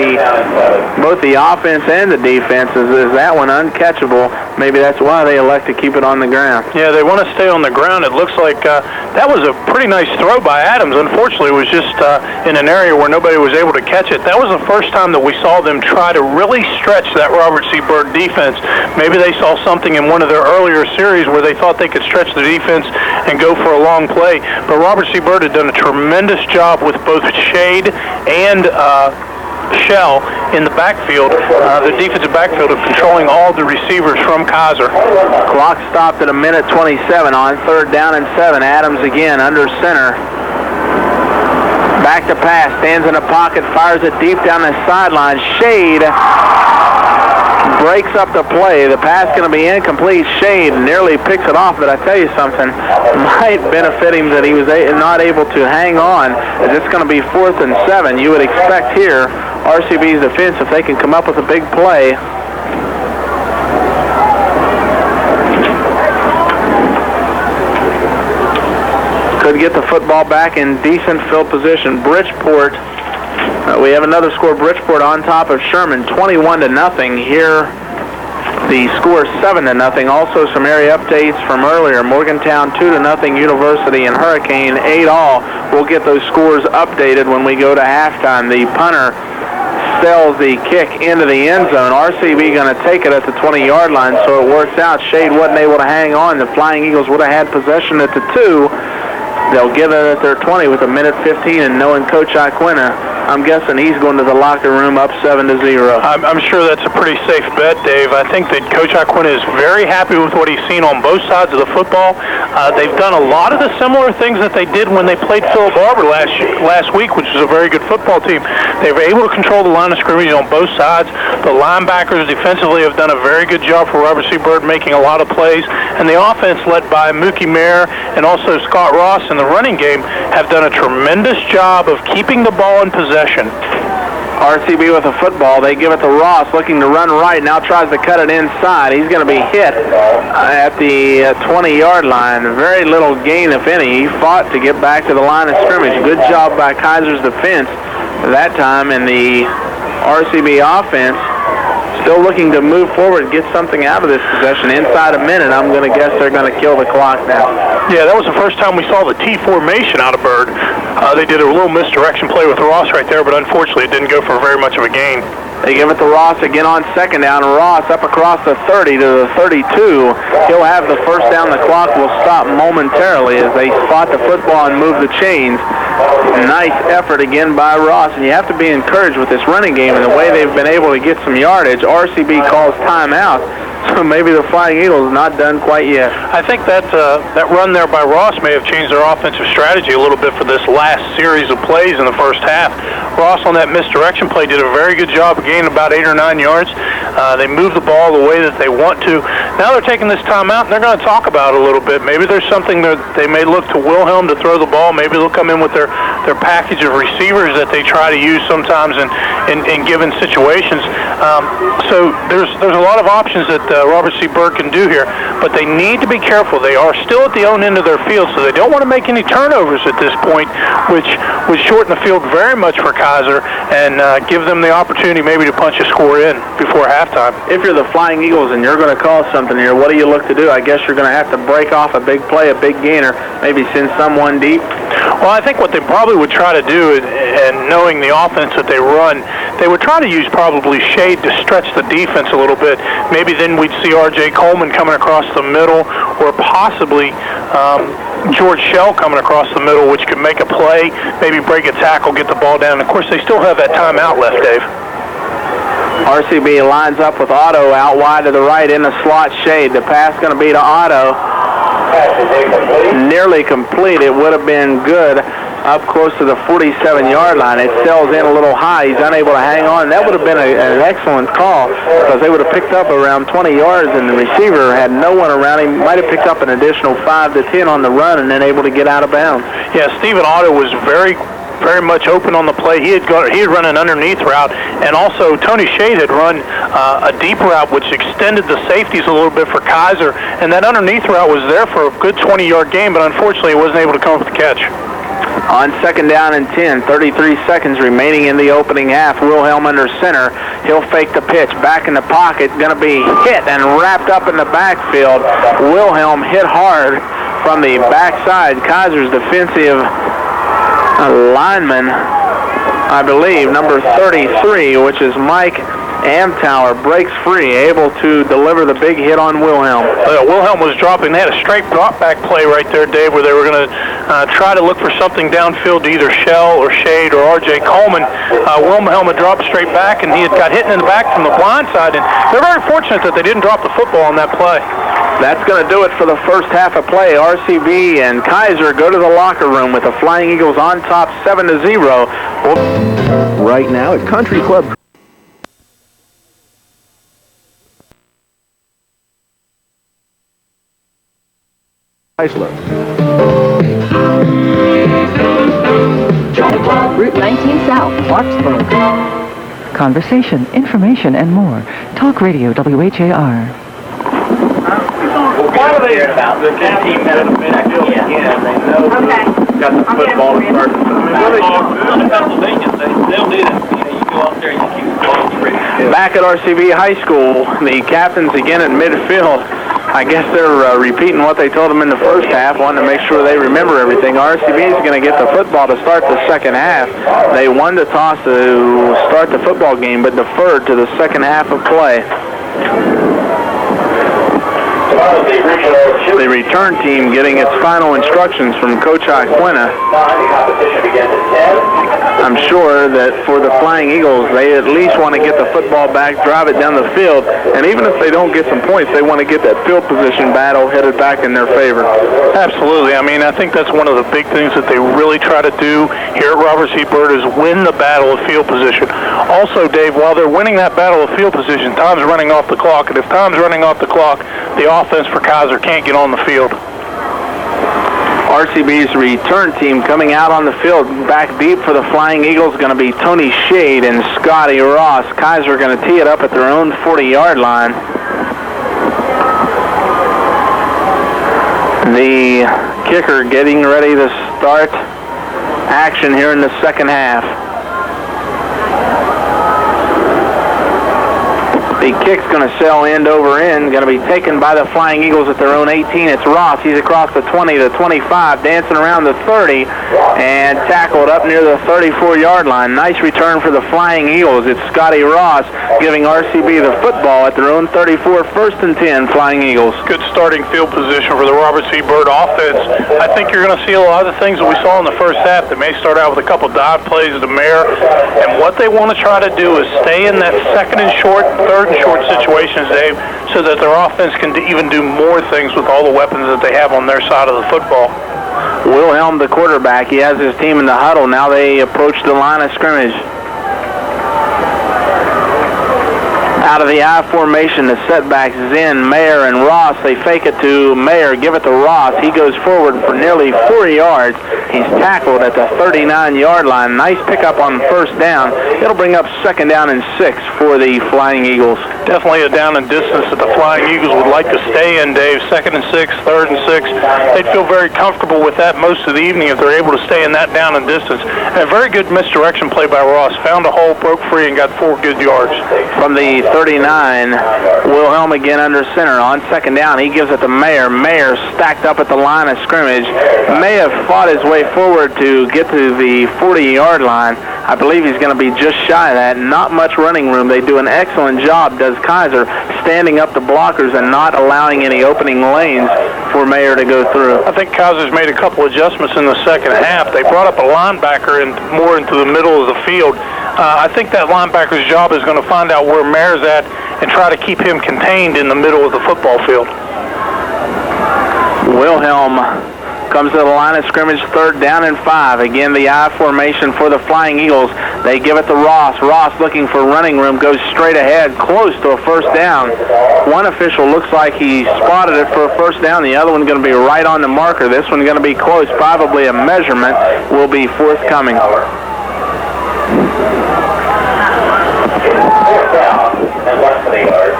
both the offense and the defense. Is that one uncatchable? Maybe that's why they elect to keep it on the ground. Yeah, they want to stay on the ground. It looks like that was a pretty nice throw by Adams. Unfortunately, it was just in an area where nobody was able to catch it. That was the first time that we saw them try to really stretch that Robert C. Byrd defense. Maybe they saw something in one of their earlier series where they thought they could stretch the defense and go for a long play. But Robert C. Byrd had done a tremendous job with both shade and shell in the backfield, the defensive backfield, of controlling all the receivers from Kaiser. Clock stopped at 1:27 on third down and 7. Adams again under center. Back to pass, stands in the pocket, fires it deep down the sideline. Shade breaks up the play. The pass going to be incomplete. Shade nearly picks it off, but I tell you something, might benefit him that he was not able to hang on, as it's going to be 4th and 7. You would expect here RCB's defense, if they can come up with a big play, could get the football back in decent field position. Bridgeport, we have another score. Bridgeport on top of Sherman, 21-0. Here the score 7-0. Also some area updates from earlier. Morgantown 2-0. University and Hurricane 8-all. We'll get those scores updated when we go to halftime. The punter sells the kick into the end zone. RCB going to take it at the 20-yard line, so it works out. Shade wasn't able to hang on. The Flying Eagles would have had possession at the 2. They'll give it at their 20 with 1:15, and knowing Coach Iquina, I'm guessing he's going to the locker room up 7-0. I'm sure that's a pretty safe bet, Dave. I think that Coach Iquina is very happy with what he's seen on both sides of the football. They've done a lot of the similar things that they did when they played Philip Barber last week, which is a very good football team. They were able to control the line of scrimmage on both sides. The linebackers defensively have done a very good job for Robert C. Byrd, making a lot of plays. And the offense, led by Mookie Mayer and also Scott Ross in the running game, have done a tremendous job of keeping the ball in possession. RCB with a football. They give it to Ross, looking to run right. Now tries to cut it inside. He's going to be hit at the 20-yard line. Very little gain, if any. He fought to get back to the line of scrimmage. Good job by Kaiser's defense that time, and the RCB offense still looking to move forward, get something out of this possession. Inside a minute, I'm going to guess they're going to kill the clock now. Yeah, that was the first time we saw the T formation out of Byrd. They did a little misdirection play with Ross right there, but unfortunately it didn't go for very much of a gain. They give it to Ross again on second down. Ross up across the 30 to the 32. He'll have the first down. The clock will stop momentarily as they spot the football and move the chains. Nice effort again by Ross, and you have to be encouraged with this running game and the way they've been able to get some yardage. RCB calls timeout, so maybe the Flying Eagles not done quite yet. I think that run there by Ross may have changed their offensive strategy a little bit for this last series of plays in the first half. Ross on that misdirection play did a very good job of gaining about 8 or 9 yards. They moved the ball the way that they want to. Now they're taking this timeout, and they're going to talk about it a little bit. Maybe there's something that they may look to Wilhelm to throw the ball. Maybe they'll come in with their package of receivers that they try to use sometimes in given situations. So there's a lot of options that Robert C. Byrd can do here, but they need to be careful. They are still at the own end of their field, so they don't want to make any turnovers at this point, which would shorten the field very much for Kaiser and give them the opportunity maybe to punch a score in before halftime. If you're the Flying Eagles and you're going to call something here, what do you look to do? I guess you're going to have to break off a big play, a big gainer, maybe send someone deep. Well, I think what they probably would try to do, and knowing the offense that they run, they would try to use probably shade to stretch the defense a little bit. Maybe then we'd see R.J. Coleman coming across the middle, or possibly George Shell coming across the middle, which could make a play, maybe break a tackle, get the ball down. Of course, they still have that timeout left, Dave. RCB lines up with Otto out wide to the right in the slot shade. The pass going to be to Otto. Nearly complete. It would have been good up close to the 47-yard line. It sails in a little high. He's unable to hang on. That would have been an excellent call because they would have picked up around 20 yards, and the receiver had no one around him. Might have picked up an additional 5 to 10 on the run and then able to get out of bounds. Yeah, Stephen Otto was very much open on the play. He had run an underneath route, and also Tony Shade had run a deep route, which extended the safeties a little bit for Kaiser, and that underneath route was there for a good 20-yard gain, but unfortunately he wasn't able to come up with the catch. On 2nd down and 10, 33 seconds remaining in the opening half. Wilhelm under center. He'll fake the pitch. Back in the pocket. Going to be hit and wrapped up in the backfield. Wilhelm hit hard from the backside. Kaiser's defensive lineman, I believe, number 33, which is Mike Amtower, breaks free, able to deliver the big hit on Wilhelm. Wilhelm was dropping. They had a straight drop back play right there, Dave, where they were going to try to look for something downfield to either Shell or Shade or R.J. Coleman. Wilhelm had dropped straight back, and he had got hit in the back from the blind side, and they're very fortunate that they didn't drop the football on that play. That's going to do it for the first half of play. RCB and Kaiser go to the locker room with the Flying Eagles on top 7-0. Right now at Country Club Chrysler. Route 19 South, Clarksburg. Conversation, information, and more. Talk Radio WHAR. Why are they about the 15 minutes again? They know got the football to start. In Pennsylvania, they'll do that. You go out there and you keep the ball straight. Back at RCB High School, the captains again at midfield. I guess they're repeating what they told them in the first half, wanting to make sure they remember everything. RCB is going to get the football to start the second half. They won the toss to start the football game, but deferred to the second half of play. The return team getting its final instructions from Coach Aquina. I'm sure that for the Flying Eagles, they at least want to get the football back, drive it down the field, and even if they don't get some points, they want to get that field position battle headed back in their favor. Absolutely. I mean, I think that's one of the big things that they really try to do here at Robert C. Byrd is win the battle of field position. Also, Dave, while they're winning that battle of field position, time's running off the clock, and if time's running off the clock, the offense for Kaiser can't get on the field. RCB's return team coming out on the field. Back deep for the Flying Eagles going to be Tony Shade and Scotty Ross. Kaiser going to tee it up at their own 40-yard line. The kicker getting ready to start action here in the second half. The kick's going to sail end over end, going to be taken by the Flying Eagles at their own 18. It's Ross. He's across the 20 to 25, dancing around the 30, and tackled up near the 34-yard line. Nice return for the Flying Eagles. It's Scotty Ross giving RCB the football at their own 34, 1st and 10, Flying Eagles. Good starting field position for the Robert C. Byrd offense. I think you're going to see a lot of the things that we saw in the first half. They may start out with a couple dive plays to Mayer, and what they want to try to do is stay in that second and short, third and short situations, Dave, so that their offense can even do more things with all the weapons that they have on their side of the football. Wilhelm, the quarterback, he has his team in the huddle. Now they approach the line of scrimmage. Out of the I formation, the setbacks Zinn, Mayer, and Ross. They fake it to Mayer, give it to Ross. He goes forward for nearly 4 yards. He's tackled at the 39-yard line. Nice pickup on first down. It'll bring up 2nd down and 6 for the Flying Eagles. Definitely a down and distance that the Flying Eagles would like to stay in, Dave. 2nd and 6, 3rd and 6. They'd feel very comfortable with that most of the evening if they're able to stay in that down and distance. And a very good misdirection play by Ross. Found a hole, broke free, and got 4 good yards. From the 39, Wilhelm again under center. On 2nd down, he gives it to Mayer. Mayer stacked up at the line of scrimmage. May have fought his way forward to get to the 40-yard line. I believe he's going to be just shy of that. Not much running room. They do an excellent job, does Kaiser, standing up the blockers and not allowing any opening lanes for Mayer to go through. I think Kaiser's made a couple adjustments in the second half. They brought up a linebacker more into the middle of the field. I think that linebacker's job is going to find out where Mayer's at and try to keep him contained in the middle of the football field. Wilhelm comes to the line of scrimmage, 3rd down and 5. Again, the I formation for the Flying Eagles. They give it to Ross. Ross looking for running room, goes straight ahead, close to a first down. One official looks like he spotted it for a first down. The other one going to be right on the marker. This one going to be close. Probably a measurement will be forthcoming. 4th down and less than a yard.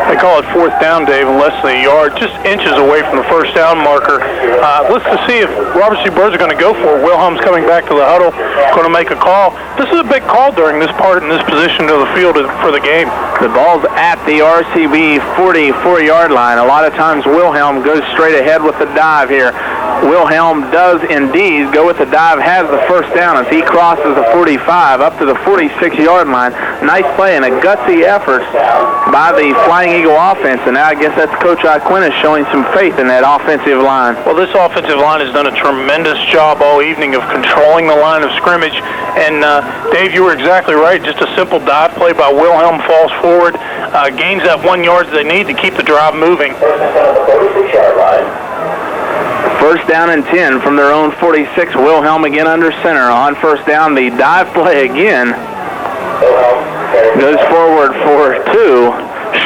They call it 4th down, Dave, and less than a yard, just inches away from the first down marker. Let's see if Robert C. Byrd's going to go for it. Wilhelm's coming back to the huddle, going to make a call. This is a big call during this part in this position of the field for the game. The ball's at the RCB 44-yard line. A lot of times Wilhelm goes straight ahead with the dive here. Wilhelm does indeed go with the dive, has the first down as he crosses the 45 up to the 46-yard line. Nice play and a gutsy effort by the Flying Eagle offense, and now I guess that's Coach Iaquinta showing some faith in that offensive line. Well, this offensive line has done a tremendous job all evening of controlling the line of scrimmage, and Dave, you were exactly right. Just a simple dive play by Wilhelm, falls forward, gains that 1 yard they need to keep the drive moving. 46-yard line. First down and 10 from their own 46. Wilhelm again under center. On first down, the dive play again. Goes forward for 2.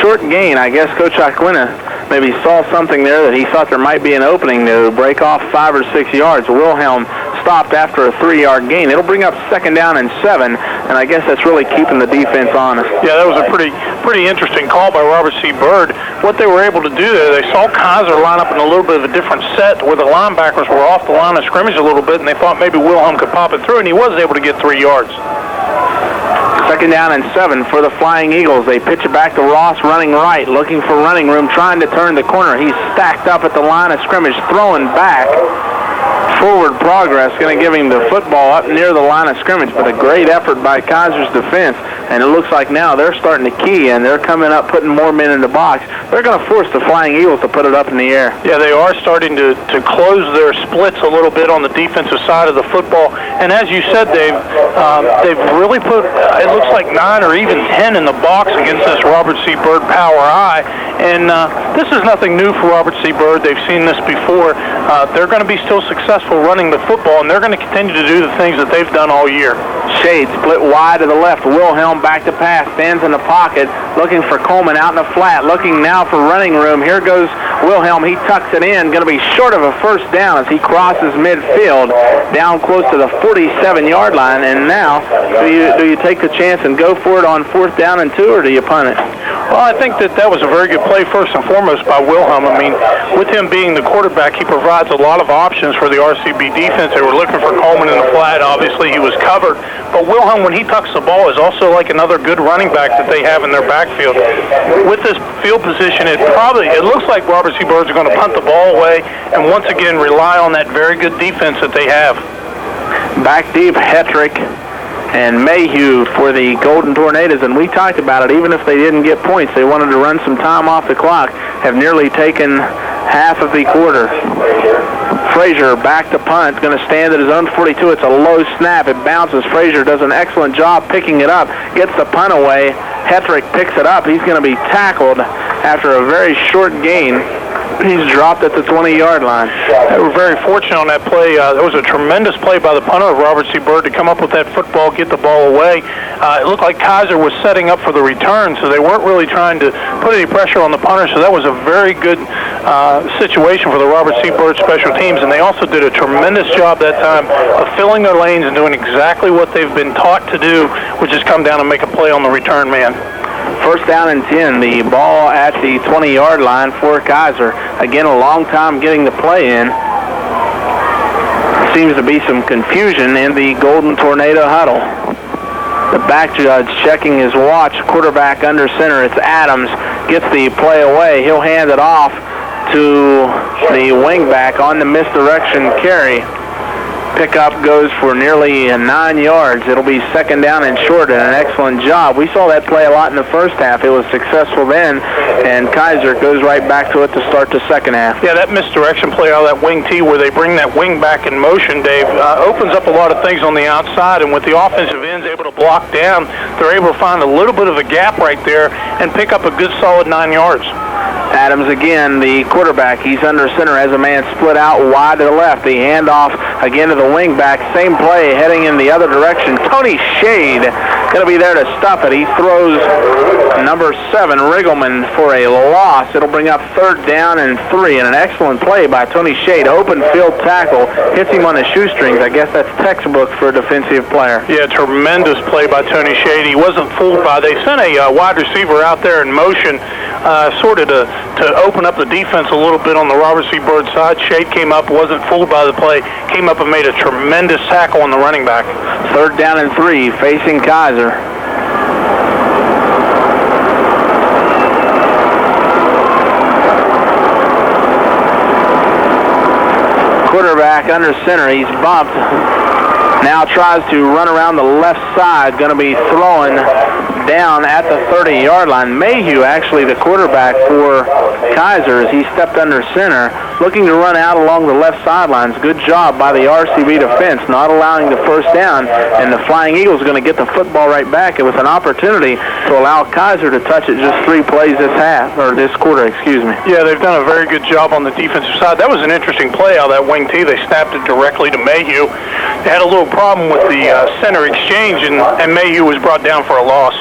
Short gain. I guess Coach Iaquinta maybe saw something there that he thought there might be an opening to break off 5 or 6 yards. Wilhelm stopped after a 3-yard gain. It'll bring up 2nd down and 7, and I guess that's really keeping the defense honest. Yeah, that was a pretty interesting call by Robert C. Byrd. What they were able to do there, they saw Kaiser line up in a little bit of a different set where the linebackers were off the line of scrimmage a little bit, and they thought maybe Wilhelm could pop it through, and he was able to get 3 yards. 2nd down and 7 for the Flying Eagles. They pitch it back to Ross running right, looking for running room, trying to turn the corner. He's stacked up at the line of scrimmage, throwing back. Forward progress, going to give him the football up near the line of scrimmage, but a great effort by Kaiser's defense, and it looks like now they're starting to key, and they're coming up, putting more men in the box. They're going to force the Flying Eagles to put it up in the air. Yeah, they are starting to close their splits a little bit on the defensive side of the football, and as you said, Dave, they've really put, it looks like 9 or even 10 in the box against this Robert C. Byrd power I, and this is nothing new for Robert C. Byrd. They've seen this before. They're going to be still successful running the football, and they're going to continue to do the things that they've done all year. Shade split wide to the left. Wilhelm back to pass, stands in the pocket, looking for Coleman out in the flat, looking now for running room. Here goes Wilhelm. He tucks it in, going to be short of a first down as he crosses midfield, down close to the 47-yard line. And now, do you take the chance and go for it on 4th down and 2, or do you punt it? Well, I think that was a very good play first and foremost by Wilhelm. I mean, with him being the quarterback, he provides a lot of options for the RCB defense. They were looking for Coleman in the flat. Obviously, he was covered. But Wilhelm, when he tucks the ball, is also like another good running back that they have in their backfield. With this field position, it looks like Robert C. Byrd's going to punt the ball away and once again rely on that very good defense that they have. Back deep, Hetrick and Mayhew for the Golden Tornadoes, and we talked about it. Even if they didn't get points, they wanted to run some time off the clock, have nearly taken half of the quarter. Frazier back to punt, going to stand at his own 42. It's a low snap. It bounces. Frazier does an excellent job picking it up, gets the punt away. Hetrick picks it up. He's going to be tackled after a very short gain. He's dropped at the 20-yard line. They were very fortunate on that play. It was a tremendous play by the punter of Robert C. Byrd to come up with that football, get the ball away. It looked like Kaiser was setting up for the return, so they weren't really trying to put any pressure on the punter, so that was a very good situation for the Robert C. Byrd special teams, and they also did a tremendous job that time of filling their lanes and doing exactly what they've been taught to do, which is come down and make a play on the return man. First down and 10, the ball at the 20-yard line for Kaiser. Again, a long time getting the play in. Seems to be some confusion in the Golden Tornado huddle. The back judge checking his watch, quarterback under center. It's Adams, gets the play away. He'll hand it off to the wingback on the misdirection carry. Pickup goes for nearly 9 yards. It'll be second down and short, and an excellent job. We saw that play a lot in the first half. It was successful then, and Kaiser goes right back to it to start the second half. Yeah, that misdirection play out of that wing T where they bring that wing back in motion, Dave, opens up a lot of things on the outside, and with the offensive ends able to block down, they're able to find a little bit of a gap right there and pick up a good solid 9 yards. Adams again, the quarterback. He's under center as a man split out wide to the left. The handoff again to the wing back. Same play heading in the other direction. Tony Shade going to be there to stop it. He throws number 7, Riggleman, for a loss. It'll bring up third down and 3. And an excellent play by Tony Shade. Open field tackle. Hits him on the shoestrings. I guess that's textbook for a defensive player. Yeah, tremendous play by Tony Shade. He wasn't fooled by. They sent a wide receiver out there in motion, sort of to open up the defense a little bit on the Robert C. Byrd side. Shade came up, wasn't fooled by the play, came up and made a tremendous tackle on the running back. Third down and 3, facing Kaiser. Quarterback under center, he's bumped. Now tries to run around the left side, going to be throwing down at the 30-yard line. Mayhew, actually the quarterback for Kaiser, as he stepped under center, looking to run out along the left sidelines. Good job by the RCB defense, not allowing the first down, and the Flying Eagles are going to get the football right back. It was an opportunity to allow Kaiser to touch it just 3 plays this quarter, excuse me. Yeah, they've done a very good job on the defensive side. That was an interesting play out of that wing T. They snapped it directly to Mayhew. They had a little problem with the center exchange, and Mayhew was brought down for a loss.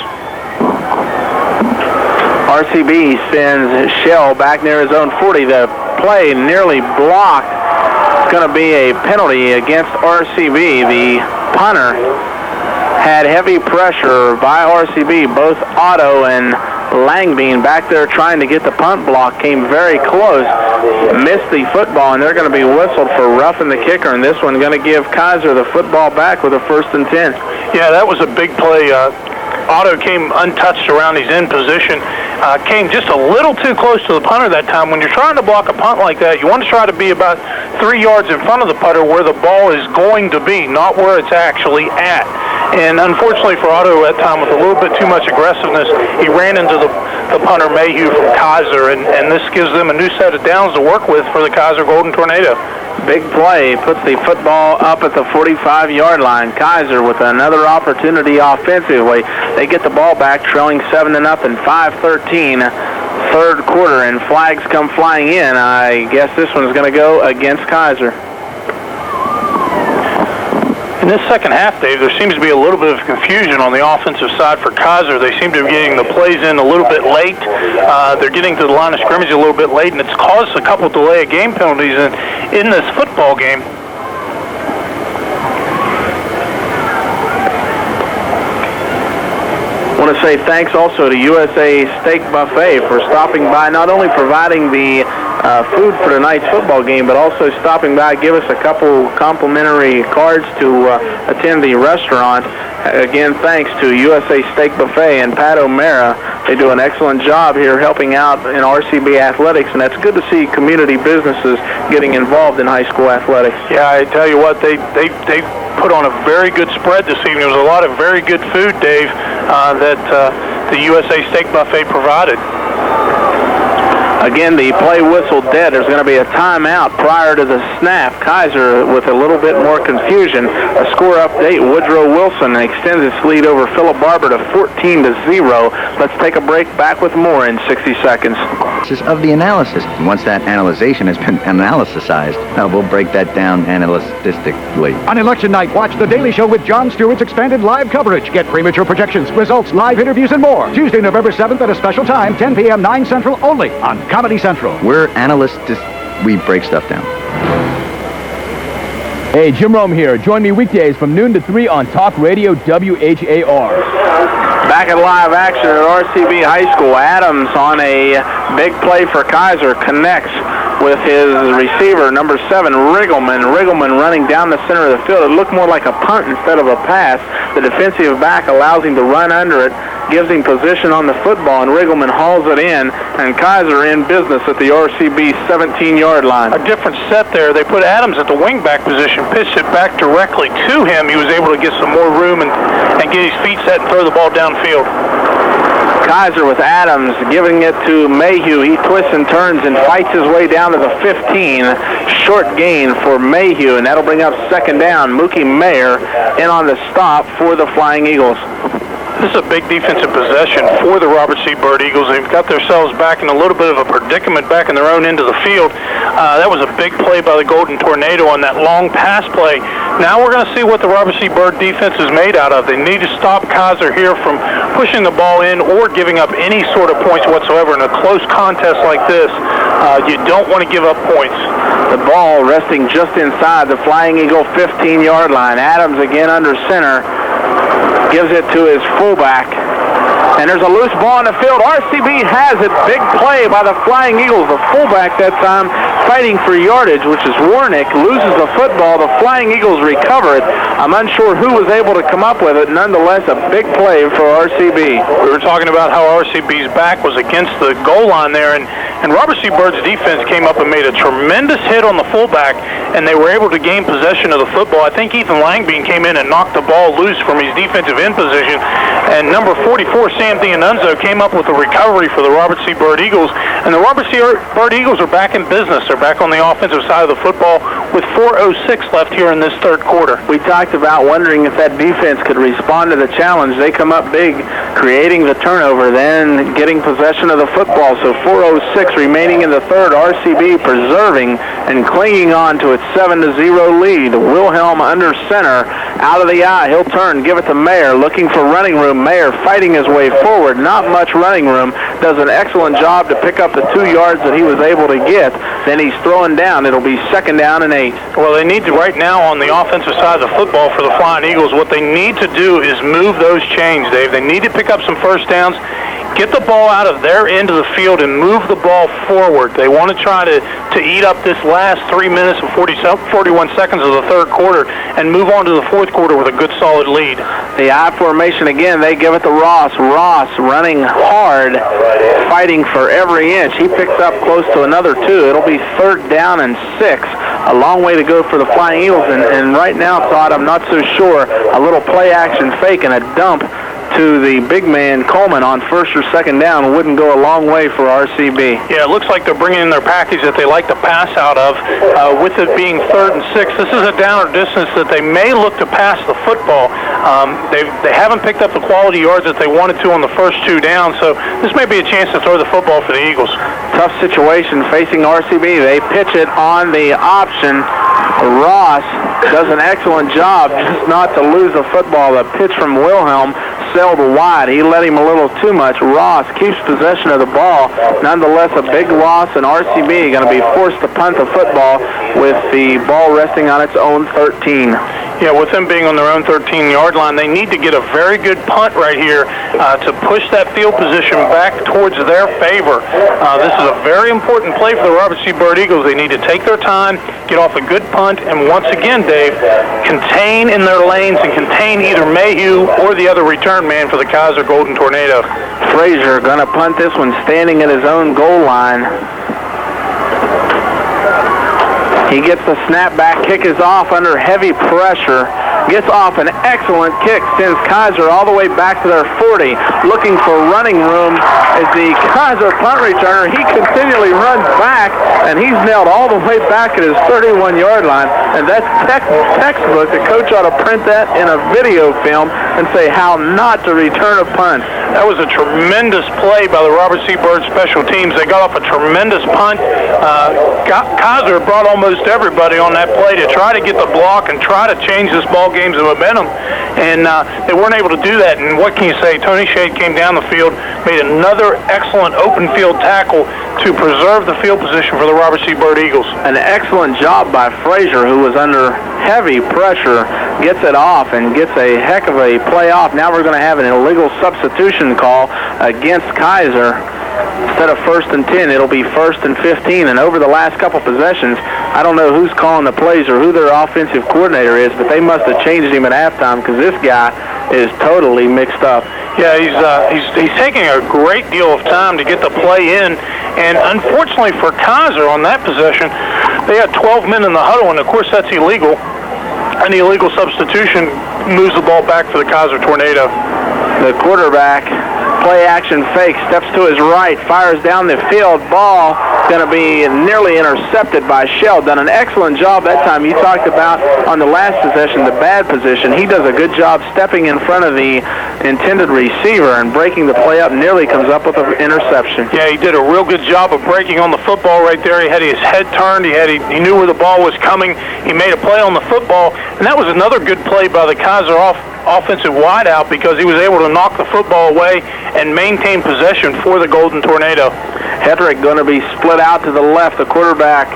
RCB sends Shell back near his own 40. The play nearly blocked. It's going to be a penalty against RCB. The punter had heavy pressure by RCB. Both Otto and Langbein back there trying to get the punt block came very close, missed the football, and they're going to be whistled for roughing the kicker, and this one going to give Kaiser the football back with a 1st and 10. Yeah, that was a big play. Otto came untouched around his end position, came just a little too close to the punter that time. When you're trying to block a punt like that, you want to try to be about 3 yards in front of the punter where the ball is going to be, not where it's actually at. And unfortunately for Otto at that time, with a little bit too much aggressiveness, he ran into the punter Mayhew from Kaiser, and this gives them a new set of downs to work with for the Kaiser Golden Tornado. Big play, puts the football up at the 45-yard line. Kaiser with another opportunity offensively. They get the ball back, trailing 7-0, 5-13, third quarter, and flags come flying in. I guess this one's going to go against Kaiser. In this second half, Dave, there seems to be a little bit of confusion on the offensive side for Kaiser. They seem to be getting the plays in a little bit late. They're getting to the line of scrimmage a little bit late, and it's caused a couple delay of game penalties in this football game. I want to say thanks also to USA Steak Buffet for stopping by, not only providing the food for tonight's football game, but also stopping by, give us a couple complimentary cards to attend the restaurant. Again, thanks to USA Steak Buffet and Pat O'Mara. They do an excellent job here helping out in RCB athletics, and that's good to see community businesses getting involved in high school athletics. Yeah, I tell you what, they put on a very good spread this evening. There was a lot of very good food, Dave, that the USA Steak Buffet provided. Again, the play whistle dead. There's going to be a timeout prior to the snap. Kaiser with a little bit more confusion. A score update, Woodrow Wilson extends its lead over Philip Barber to 14-0. Let's take a break. Back with more in 60 seconds. Of the analysis. Once that analyzation has been analysized, we'll break that down analytically. On election night, watch The Daily Show with Jon Stewart's expanded live coverage. Get premature projections, results, live interviews, and more. Tuesday, November 7th at a special time, 10 p.m., 9 Central, only on Comedy Central. We're analysts. We break stuff down. Hey, Jim Rome here. Join me weekdays from noon to 3 on Talk Radio WHAR. Back at live action at RCB High School. Adams on a big play for Kaiser connects with his receiver, number 7, Riggleman. Riggleman running down the center of the field. It looked more like a punt instead of a pass. The defensive back allows him to run under it. gives him position on the football, and Riggleman hauls it in, and Kaiser in business at the RCB 17-yard line. A different set there. They put Adams at the wingback position, pitched it back directly to him. He was able to get some more room and get his feet set and throw the ball downfield. Kaiser with Adams giving it to Mayhew. He twists and turns and fights his way down to the 15. Short gain for Mayhew, and that'll bring up second down. Mookie Mayer in on the stop for the Flying Eagles. This is a big defensive possession for the Robert C. Byrd Eagles. They've got themselves back in a little bit of a predicament back in their own end of the field. That was a big play by the Golden Tornado on that long pass play. Now we're going to see what the Robert C. Byrd defense is made out of. They need to stop Kaiser here from pushing the ball in or giving up any sort of points whatsoever. In a close contest like this, you don't want to give up points. The ball resting just inside the Flying Eagle 15-yard line. Adams again under center. Gives it to his fullback. And there's a loose ball in the field. RCB has it. Big play by the Flying Eagles. The fullback that time fighting for yardage, which is Warnick, loses the football. The Flying Eagles recover it. I'm unsure who was able to come up with it. Nonetheless, a big play for RCB. We were talking about how RCB's back was against the goal line there, and Robert C. Byrd's defense came up and made a tremendous hit on the fullback, and they were able to gain possession of the football. I think Ethan Langbein came in and knocked the ball loose from his defensive end position, and number 44, Sam D'Annunzio, came up with a recovery for the Robert C. Byrd Eagles, and the Robert C. Byrd Eagles are back in business. They're back on the offensive side of the football with 4:06 left here in this third quarter. We talked about wondering if that defense could respond to the challenge. They come up big, creating the turnover, then getting possession of the football. So 4:06 remaining in the third. RCB preserving and clinging on to its 7-0 lead. Wilhelm under center, out of the eye. He'll turn, give it to Mayer, looking for running room. Mayer fighting his way forward. Not much running room. Does an excellent job to pick up the 2 yards that he was able to get. Then he's throwing down. It'll be second down and 8. Well, they need to right now on the offensive side of the football for the Flying Eagles. What they need to do is move those chains, Dave. They need to pick up some first downs, get the ball out of their end of the field, and move the ball forward. They want to try to eat up this last 3 minutes and 41 seconds of the third quarter and move on to the fourth quarter with a good, solid lead. The I formation again. They give it to Ross. Ross running hard, fighting for every inch. He picks up close to another 2. It'll be third down and 6. A long way to go for the Flying Eagles. And right now, Todd, I'm not so sure. A little play-action fake and a dump to the big man Coleman on first or second down wouldn't go a long way for RCB. Yeah, it looks like they're bringing in their package that they like to pass out of. With it being third and 6, this is a down or distance that they may look to pass the football. They haven't picked up the quality yards that they wanted to on the first 2 downs, so this may be a chance to throw the football for the Eagles. Tough situation facing RCB. They pitch it on the option. Ross does an excellent job just not to lose the football. The pitch from Wilhelm sailed wide. He let him a little too much. Ross keeps possession of the ball. Nonetheless, a big loss, and RCB going to be forced to punt the football with the ball resting on its own 13. Yeah, with them being on their own 13-yard line, they need to get a very good punt right here to push that field position back towards their favor. This is a very important play for the Robert C. Byrd Eagles. They need to take their time, get off a good punt, and once again, Dave, contain in their lanes and contain either Mayhew or the other return man for the Kaiser Golden Tornado. Frazier going to punt this one standing at his own goal line. He gets the snap back. Kick is off under heavy pressure. Gets off an excellent kick. Sends Kaiser all the way back to their 40. Looking for running room as the Kaiser punt returner. He continually runs back, and he's nailed all the way back at his 31-yard line. And that's textbook. The coach ought to print that in a video film and say how not to return a punt. That was a tremendous play by the Robert C. Byrd special teams. They got off a tremendous punt. Kaiser brought almost everybody on that play to try to get the block and try to change this ball game's momentum. And they weren't able to do that. And what can you say? Tony Shade came down the field, made another excellent open field tackle to preserve the field position for the Robert C. Byrd Eagles. An excellent job by Frazier, who was under heavy pressure, gets it off and gets a heck of a play off. Now we're going to have an illegal substitution call against Kaiser. Instead of 1st and 10, it'll be 1st and 15. And over the last couple possessions, I don't know who's calling the plays or who their offensive coordinator is, but they must have changed him at halftime because this guy is totally mixed up. Yeah, he's taking a great deal of time to get the play in, and unfortunately for Kaiser on that possession, they had 12 men in the huddle, and of course that's illegal. An illegal substitution moves the ball back for the Kaiser Tornado. The quarterback, play action fake, steps to his right, fires down the field. Ball going to be nearly intercepted by Shell. Done an excellent job that time. You talked about on the last possession, the bad position. He does a good job stepping in front of the intended receiver and breaking the play up. Nearly comes up with an interception. Yeah, he did a real good job of breaking on the football right there. He had his head turned. He knew where the ball was coming. He made a play on the football, and that was another good play by the Kaiser offensive wideout because he was able to knock the football away and maintain possession for the Golden Tornado. Hedrick going to be split out to the left. The quarterback,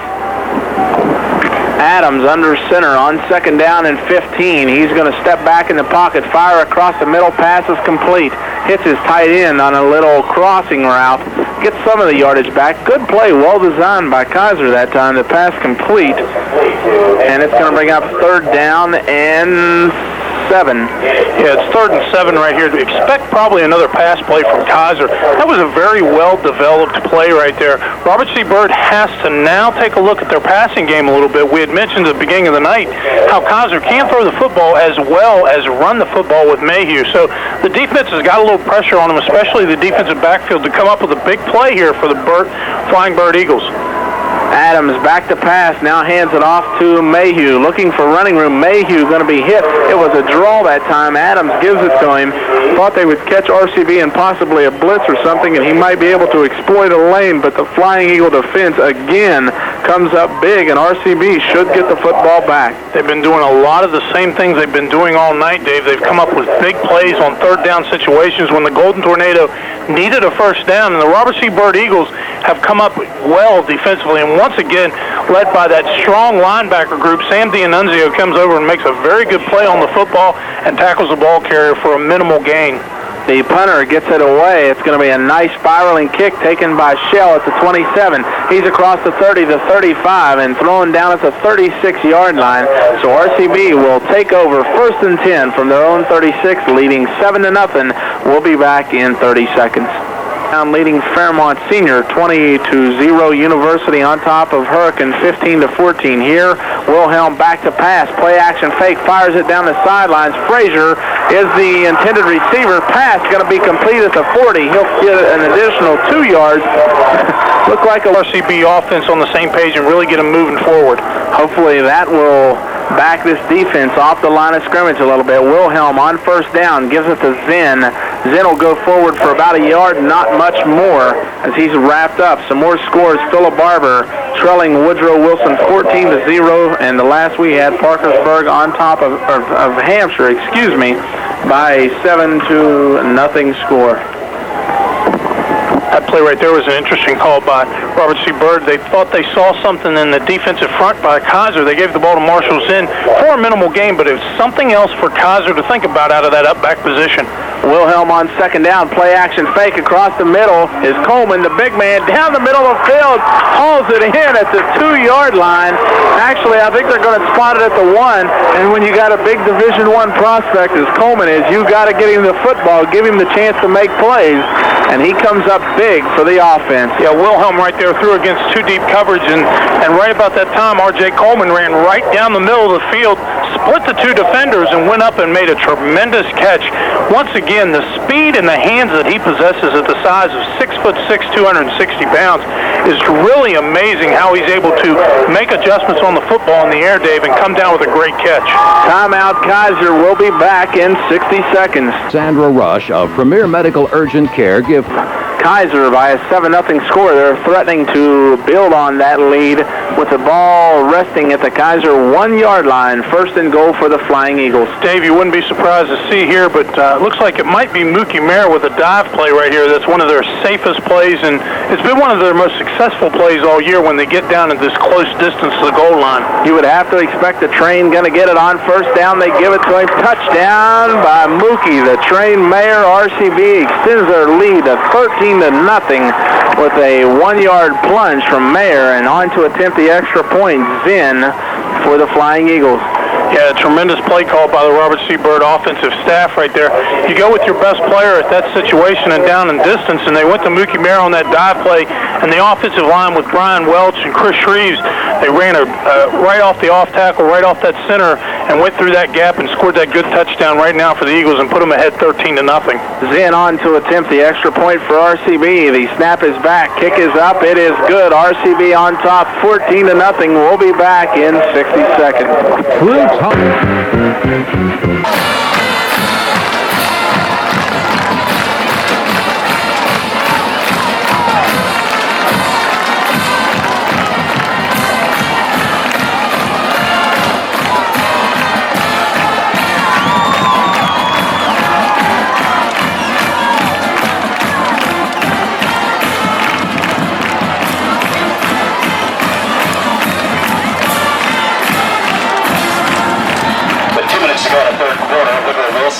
Adams, under center on second down and 15. He's going to step back in the pocket, fire across the middle, pass is complete. Hits his tight end on a little crossing route. Gets some of the yardage back. Good play, well designed by Kaiser that time. The pass complete. And it's going to bring up third down and 7. Yeah, it's 3rd and 7 right here. Expect probably another pass play from Kaiser. That was a very well-developed play right there. Robert C. Byrd has to now take a look at their passing game a little bit. We had mentioned at the beginning of the night how Kaiser can throw the football as well as run the football with Mayhew. So the defense has got a little pressure on them, especially the defensive backfield, to come up with a big play here for the Flying Byrd Eagles. Adams back to pass, now hands it off to Mayhew, looking for running room. Mayhew going to be hit. It was a draw that time. Adams gives it to him. Thought they would catch RCB and possibly a blitz or something, and he might be able to exploit a lane, but the Flying Eagle defense again comes up big, and RCB should get the football back. They've been doing a lot of the same things they've been doing all night, Dave. They've come up with big plays on third down situations when the Golden Tornado needed a first down, and the Robert C. Byrd Eagles have come up well defensively, and once again, led by that strong linebacker group, Sam D'Annunzio comes over and makes a very good play on the football and tackles the ball carrier for a minimal gain. The punter gets it away. It's going to be a nice spiraling kick taken by Shell at the 27. He's across the 30, the 35, and thrown down at the 36-yard line. So RCB will take over 1st and 10 from their own 36, leading 7-0. We'll be back in 30 seconds. Leading Fairmont Senior 20-0. University on top of Hurricane 15-14 here. Wilhelm back to pass. Play action fake. Fires it down the sidelines. Frazier is the intended receiver. Pass going to be complete at the 40. He'll get an additional 2 yards. Look like a RCB offense on the same page and really get them moving forward. Hopefully that will back this defense off the line of scrimmage a little bit. Wilhelm on first down gives it to Zen. Zen will go forward for about a yard, not much more, as he's wrapped up. Some more scores. Philip Barber trailing Woodrow Wilson 14-0, and the last we had Parkersburg on top of Hampshire, by a 7-0 score. That play right there was an interesting call by Robert C. Byrd. They thought they saw something in the defensive front by Kaiser. They gave the ball to Marshall Zinn for a minimal gain, but it was something else for Kaiser to think about out of that up back position. Wilhelm on second down, play action fake across the middle is Coleman, the big man, down the middle of the field, hauls it in at the 2-yard line. Actually, I think they're going to spot it at the 1, and when you got a big Division I prospect as Coleman is, you got to get him the football, give him the chance to make plays, and he comes up big for the offense. Yeah, Wilhelm right there threw against 2 deep coverage, and right about that time, R.J. Coleman ran right down the middle of the field, split the 2 defenders, and went up and made a tremendous catch. Once again, the speed and the hands that he possesses at the size of 6'6", 260 pounds is really amazing how he's able to make adjustments on the football in the air, Dave, and come down with a great catch. Timeout, Kaiser. We'll be back in 60 seconds. Sandra Rush of Premier Medical Urgent Care give Kaiser by a 7-0 score. They're threatening to build on that lead with the ball resting at the Kaiser 1-yard line. 1st and goal for the Flying Eagles. Dave, you wouldn't be surprised to see here, but it looks like it might be Mookie Mayer with a dive play right here. That's one of their safest plays, and it's been one of their most successful plays all year when they get down at this close distance to the goal line. You would have to expect the Train going to get it on first down. They give it to him. Touchdown by Mookie. The Train Mayer RCB extends their lead to 13-0 with a 1-yard plunge from Mayer, and on to attempt the extra point, Zinn for the Flying Eagles. Yeah, tremendous play call by the Robert C. Byrd offensive staff right there. You go with your best player at that situation and down in distance, and they went to Mookie Mayer on that dive play, and the offensive line with Brian Welch and Chris Shreves, they ran right off the off tackle, right off that center, and went through that gap and scored that good touchdown right now for the Eagles and put them ahead 13-0. Zen on to attempt the extra point for RCB. The snap is back. Kick is up. It is good. RCB on top, 14-0. We'll be back in 60 seconds.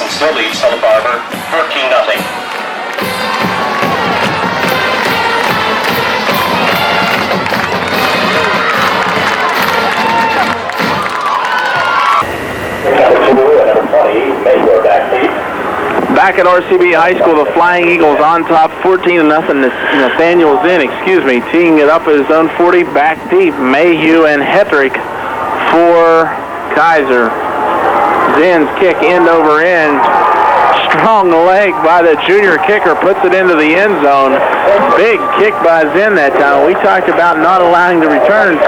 Still leads Philip Barber 14-0. Back at RCB High School, the Flying Eagles on top, 14-0. Nathaniel Zinn, teeing it up at his own 40, back deep. Mayhew and Hetrick for Kaiser. Zinn's kick end over end. Strong leg by the junior kicker, puts it into the end zone. Big kick by Zinn that time. We talked about not allowing the returns.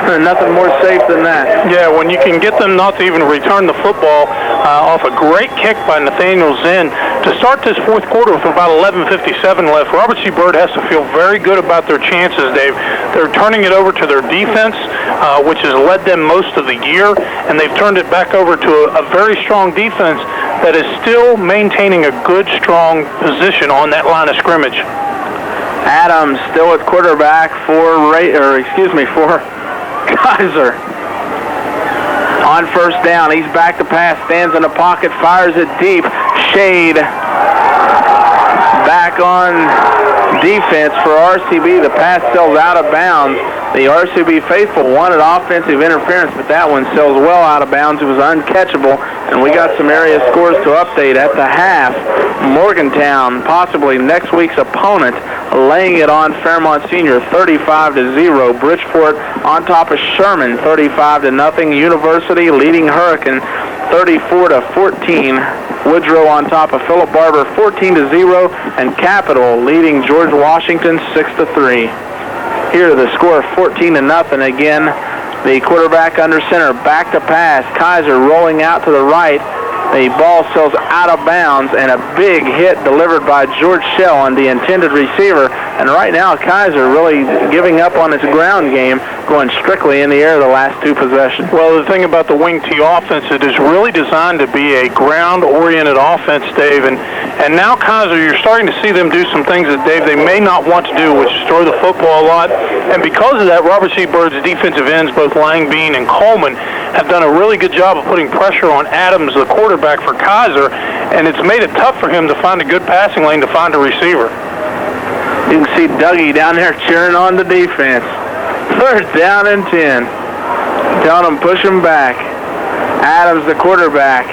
Nothing more safe than that. Yeah, when you can get them not to even return the football off a great kick by Nathaniel Zinn to start this fourth quarter with about 11:57 left. Robert C. Byrd has to feel very good about their chances, Dave. They're turning it over to their defense, which has led them most of the year, and they've turned it back over to a very strong defense that is still maintaining a good, strong position on that line of scrimmage. Adams still at quarterback for Kaiser. On first down, he's back to pass, stands in the pocket, fires it deep. Shade back on defense for RCB. The pass sails out of bounds. The RCB faithful wanted offensive interference, but that one sails well out of bounds. It was uncatchable, and we got some area scores to update at the half. Morgantown, possibly next week's opponent, laying it on Fairmont Senior 35-0. Bridgeport on top of Sherman 35-0. University leading Hurricane 34-14. Woodrow on top of Philip Barber 14-0, and Capital leading George Washington 6-3. Here the score 14-0 again. The quarterback under center, back to pass. Kaiser rolling out to the right. The ball sails out of bounds, and a big hit delivered by George Shell on the intended receiver. And right now, Kaiser really giving up on his ground game, going strictly in the air the last two possessions. Well, the thing about the wing T offense, it is really designed to be a ground-oriented offense, Dave. And now Kaiser, you're starting to see them do some things that, Dave, they may not want to do, which is throw the football a lot. And because of that, Robert C. Byrd's defensive ends, both Langbein and Coleman, have done a really good job of putting pressure on Adams, the quarterback for Kaiser, and it's made it tough for him to find a good passing lane to find a receiver. You can see Dougie down there cheering on the defense. Third down and 10. Telling him push him back. Adams, the quarterback.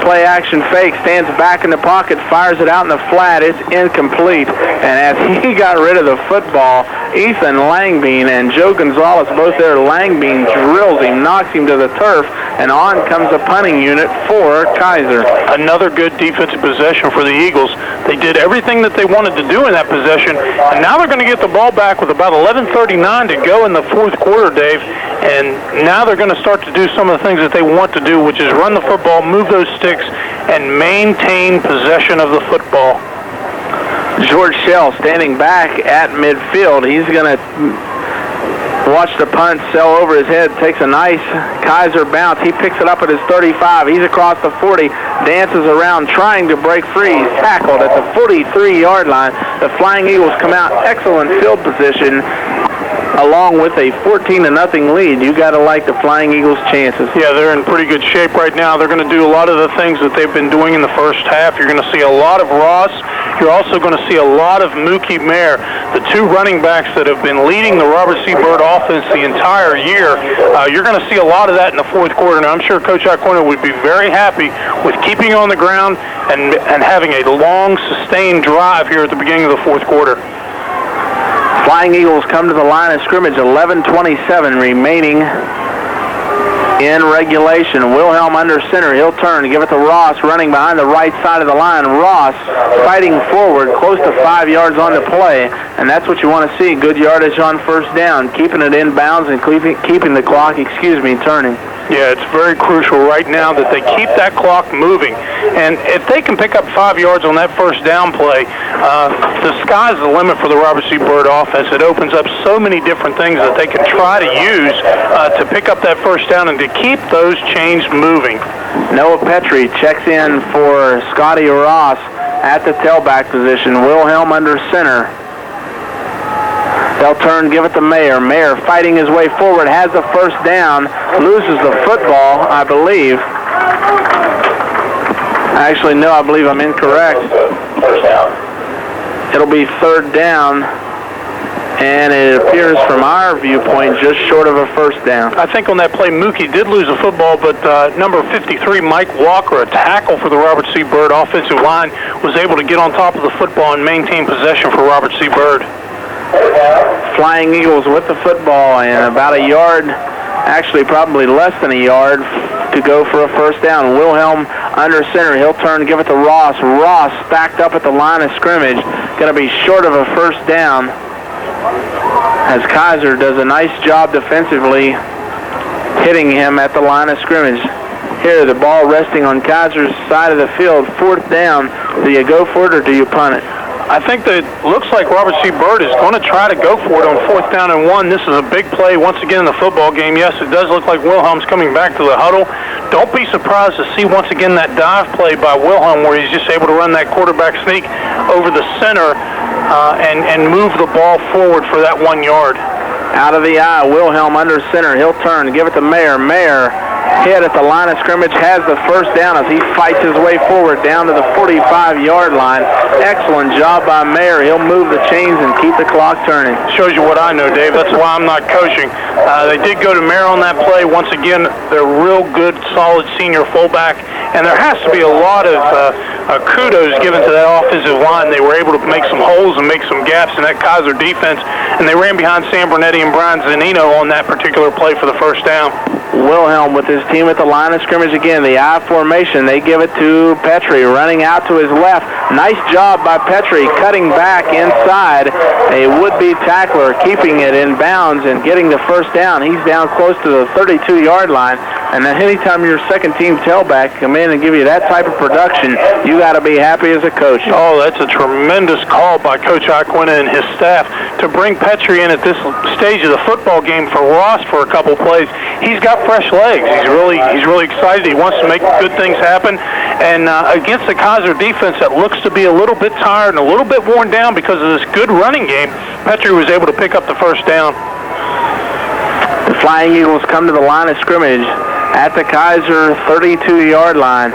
Play action fake, stands back in the pocket, fires it out in the flat. It's incomplete. And as he got rid of the football, Ethan Langbein and Joe Gonzalez, both there. Langbein drills him, knocks him to the turf, and on comes a punting unit for Kaiser. Another good defensive possession for the Eagles. They did everything that they wanted to do in that possession, and now they're going to get the ball back with about 11:39 to go in the fourth quarter, Dave. And now they're going to start to do some of the things that they want to do, which is run the football, move those sticks, and maintain possession of the football. George Shell standing back at midfield. He's going to watch the punt sail over his head, takes a nice Kaiser bounce. He picks it up at his 35. He's across the 40, dances around trying to break free. He's tackled at the 43-yard line. The Flying Eagles come out excellent field position. along with a 14-0 lead. You got to like the Flying Eagles' chances. Yeah, they're in pretty good shape right now. They're going to do a lot of the things that they've been doing in the first half. You're going to see a lot of Ross. You're also going to see a lot of Mookie Mayer, the two running backs that have been leading the Robert C. Byrd offense the entire year. You're going to see a lot of that in the fourth quarter, and I'm sure Coach Iaquinta would be very happy with keeping on the ground and having a long, sustained drive here at the beginning of the fourth quarter. Flying Eagles come to the line of scrimmage, 11:27 remaining in regulation. Wilhelm under center. He'll turn to give it to Ross, running behind the right side of the line. Ross fighting forward, close to 5 yards on the play, and that's what you want to see. Good yardage on first down, keeping it in bounds and keeping the clock, turning. Yeah, it's very crucial right now that they keep that clock moving. And if they can pick up 5 yards on that first down play, the sky's the limit for the Robert C. Byrd offense. It opens up so many different things that they can try to use to pick up that first down and to keep those chains moving. Noah Petrie checks in for Scotty Ross at the tailback position. Wilhelm under center. They'll turn, give it to Mayer. Mayer fighting his way forward, has the first down, loses the football, I believe. Actually, no, I believe I'm incorrect. First down. It'll be third down, and it appears from our viewpoint just short of a first down. I think on that play, Mookie did lose the football, but number 53, Mike Walker, a tackle for the Robert C. Byrd offensive line, was able to get on top of the football and maintain possession for Robert C. Byrd. Flying Eagles with the football and about a yard, actually probably less than a yard to go for a first down. Wilhelm under center. He'll turn, give it to Ross. Ross stacked up at the line of scrimmage. Going to be short of a first down as Kaiser does a nice job defensively hitting him at the line of scrimmage. Here, the ball resting on Kaiser's side of the field. Fourth down. Do you go for it or do you punt it? I think that it looks like Robert C. Byrd is going to try to go for it on fourth down and 1. This is a big play once again in the football game. Yes, it does look like Wilhelm's coming back to the huddle. Don't be surprised to see once again that dive play by Wilhelm where he's just able to run that quarterback sneak over the center and move the ball forward for that 1 yard. Out of the eye, Wilhelm under center. He'll turn, give it to Mayer. Mayer hit at the line of scrimmage, has the first down as he fights his way forward down to the 45-yard line. Excellent job by Mayer. He'll move the chains and keep the clock turning. Shows you what I know, Dave. That's why I'm not coaching. They did go to Mayer on that play. Once again, they're real good, solid senior fullback, and there has to be a lot of kudos given to that offensive line. They were able to make some holes and make some gaps in that Kaiser defense, and they ran behind Sam Bernetti and Brian Zanino on that particular play for the first down. Wilhelm with his team at the line of scrimmage again. The I formation. They give it to Petrie, running out to his left. Nice job by Petrie, cutting back inside a would-be tackler, keeping it in bounds and getting the first down. He's down close to the 32-yard line. And then anytime your second-team tailback come in and give you that type of production, you got to be happy as a coach. Oh, that's a tremendous call by Coach Iaquinta and his staff to bring Petrie in at this stage of the football game for Ross for a couple plays. He's got fresh legs. He's really excited. He wants to make good things happen. And against the Kaiser defense that looks to be a little bit tired and a little bit worn down because of this good running game, Petrie was able to pick up the first down. The Flying Eagles come to the line of scrimmage at the Kaiser 32-yard line.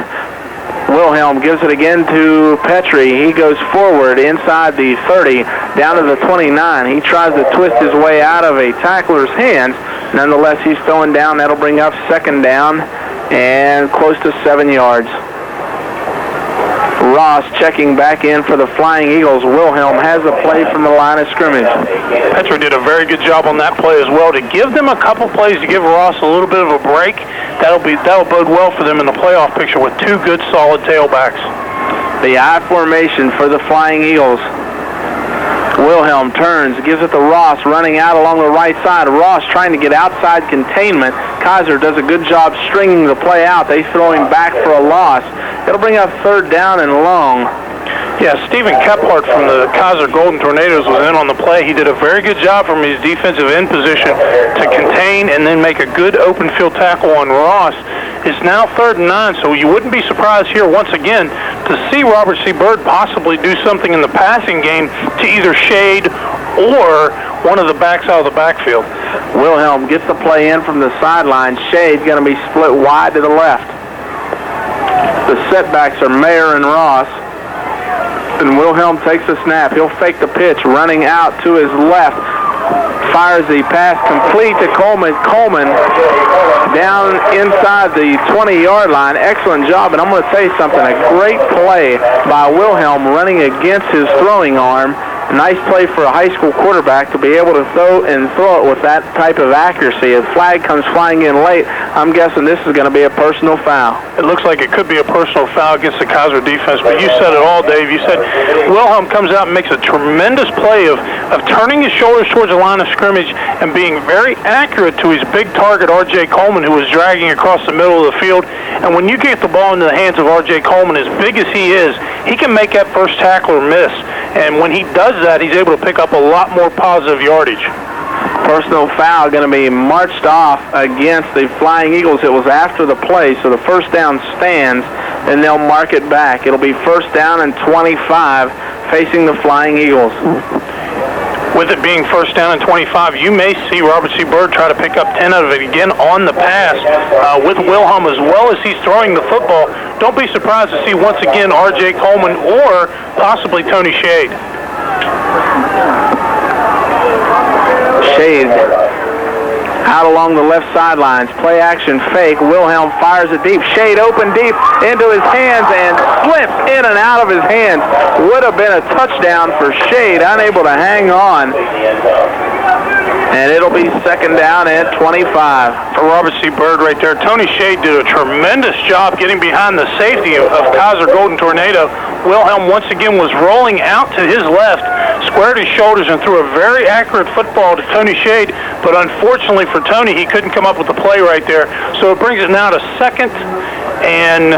Wilhelm gives it again to Petrie. He goes forward inside the 30, down to the 29. He tries to twist his way out of a tackler's hands. Nonetheless, he's throwing down. That'll bring up second down and close to 7 yards. Ross checking back in for the Flying Eagles. Wilhelm has the play from the line of scrimmage. Petrie did a very good job on that play as well to give them a couple plays to give Ross a little bit of a break. That'll bode well for them in the playoff picture with two good solid tailbacks. The I formation for the Flying Eagles. Wilhelm turns, gives it to Ross, running out along the right side. Ross trying to get outside containment. Kaiser does a good job stringing the play out. They throw him back for a loss. It'll bring up third down and long. Yeah, Stephen Kephart from the Kaiser Golden Tornadoes was in on the play. He did a very good job from his defensive end position to contain and then make a good open field tackle on Ross. It's now 3rd and 9, so you wouldn't be surprised here once again to see Robert C. Byrd possibly do something in the passing game to either shade or one of the backs out of the backfield. Wilhelm gets the play in from the sideline. Shade's going to be split wide to the left. The setbacks are Mayer and Ross. And Wilhelm takes the snap. He'll fake the pitch, running out to his left. Fires the pass complete to Coleman. Coleman down inside the 20-yard line. Excellent job, and I'm going to tell you something. A great play by Wilhelm running against his throwing arm. Nice play for a high school quarterback to be able to throw it with that type of accuracy. A flag comes flying in late. I'm guessing this is going to be a personal foul. It looks like it could be a personal foul against the Kaiser defense, but you said it all, Dave. You said Wilhelm comes out and makes a tremendous play of turning his shoulders towards the line of scrimmage and being very accurate to his big target, R.J. Coleman, who was dragging across the middle of the field. And when you get the ball into the hands of R.J. Coleman, as big as he is, he can make that first tackle or miss. And when he does that, he's able to pick up a lot more positive yardage. Personal foul going to be marched off against the Flying Eagles. It was after the play, so the first down stands, and they'll mark it back. It'll be first down and 25 facing the Flying Eagles. With it being first down and 25, you may see Robert C. Byrd try to pick up 10 out of it again on the pass with Wilhelm as well as he's throwing the football. Don't be surprised to see once again R.J. Coleman or possibly Tony Shade. Shade out along the left sidelines. Play action fake. Wilhelm fires it deep. Shade open deep into his hands and slips in and out of his hands. Would have been a touchdown for Shade, unable to hang on. And it'll be second down at 25. For Robert C. Byrd right there, Tony Shade did a tremendous job getting behind the safety of Kaiser Golden Tornado. Wilhelm once again was rolling out to his left, squared his shoulders and threw a very accurate football to Tony Shade, but unfortunately for Tony, he couldn't come up with the play right there. So it brings it now to second and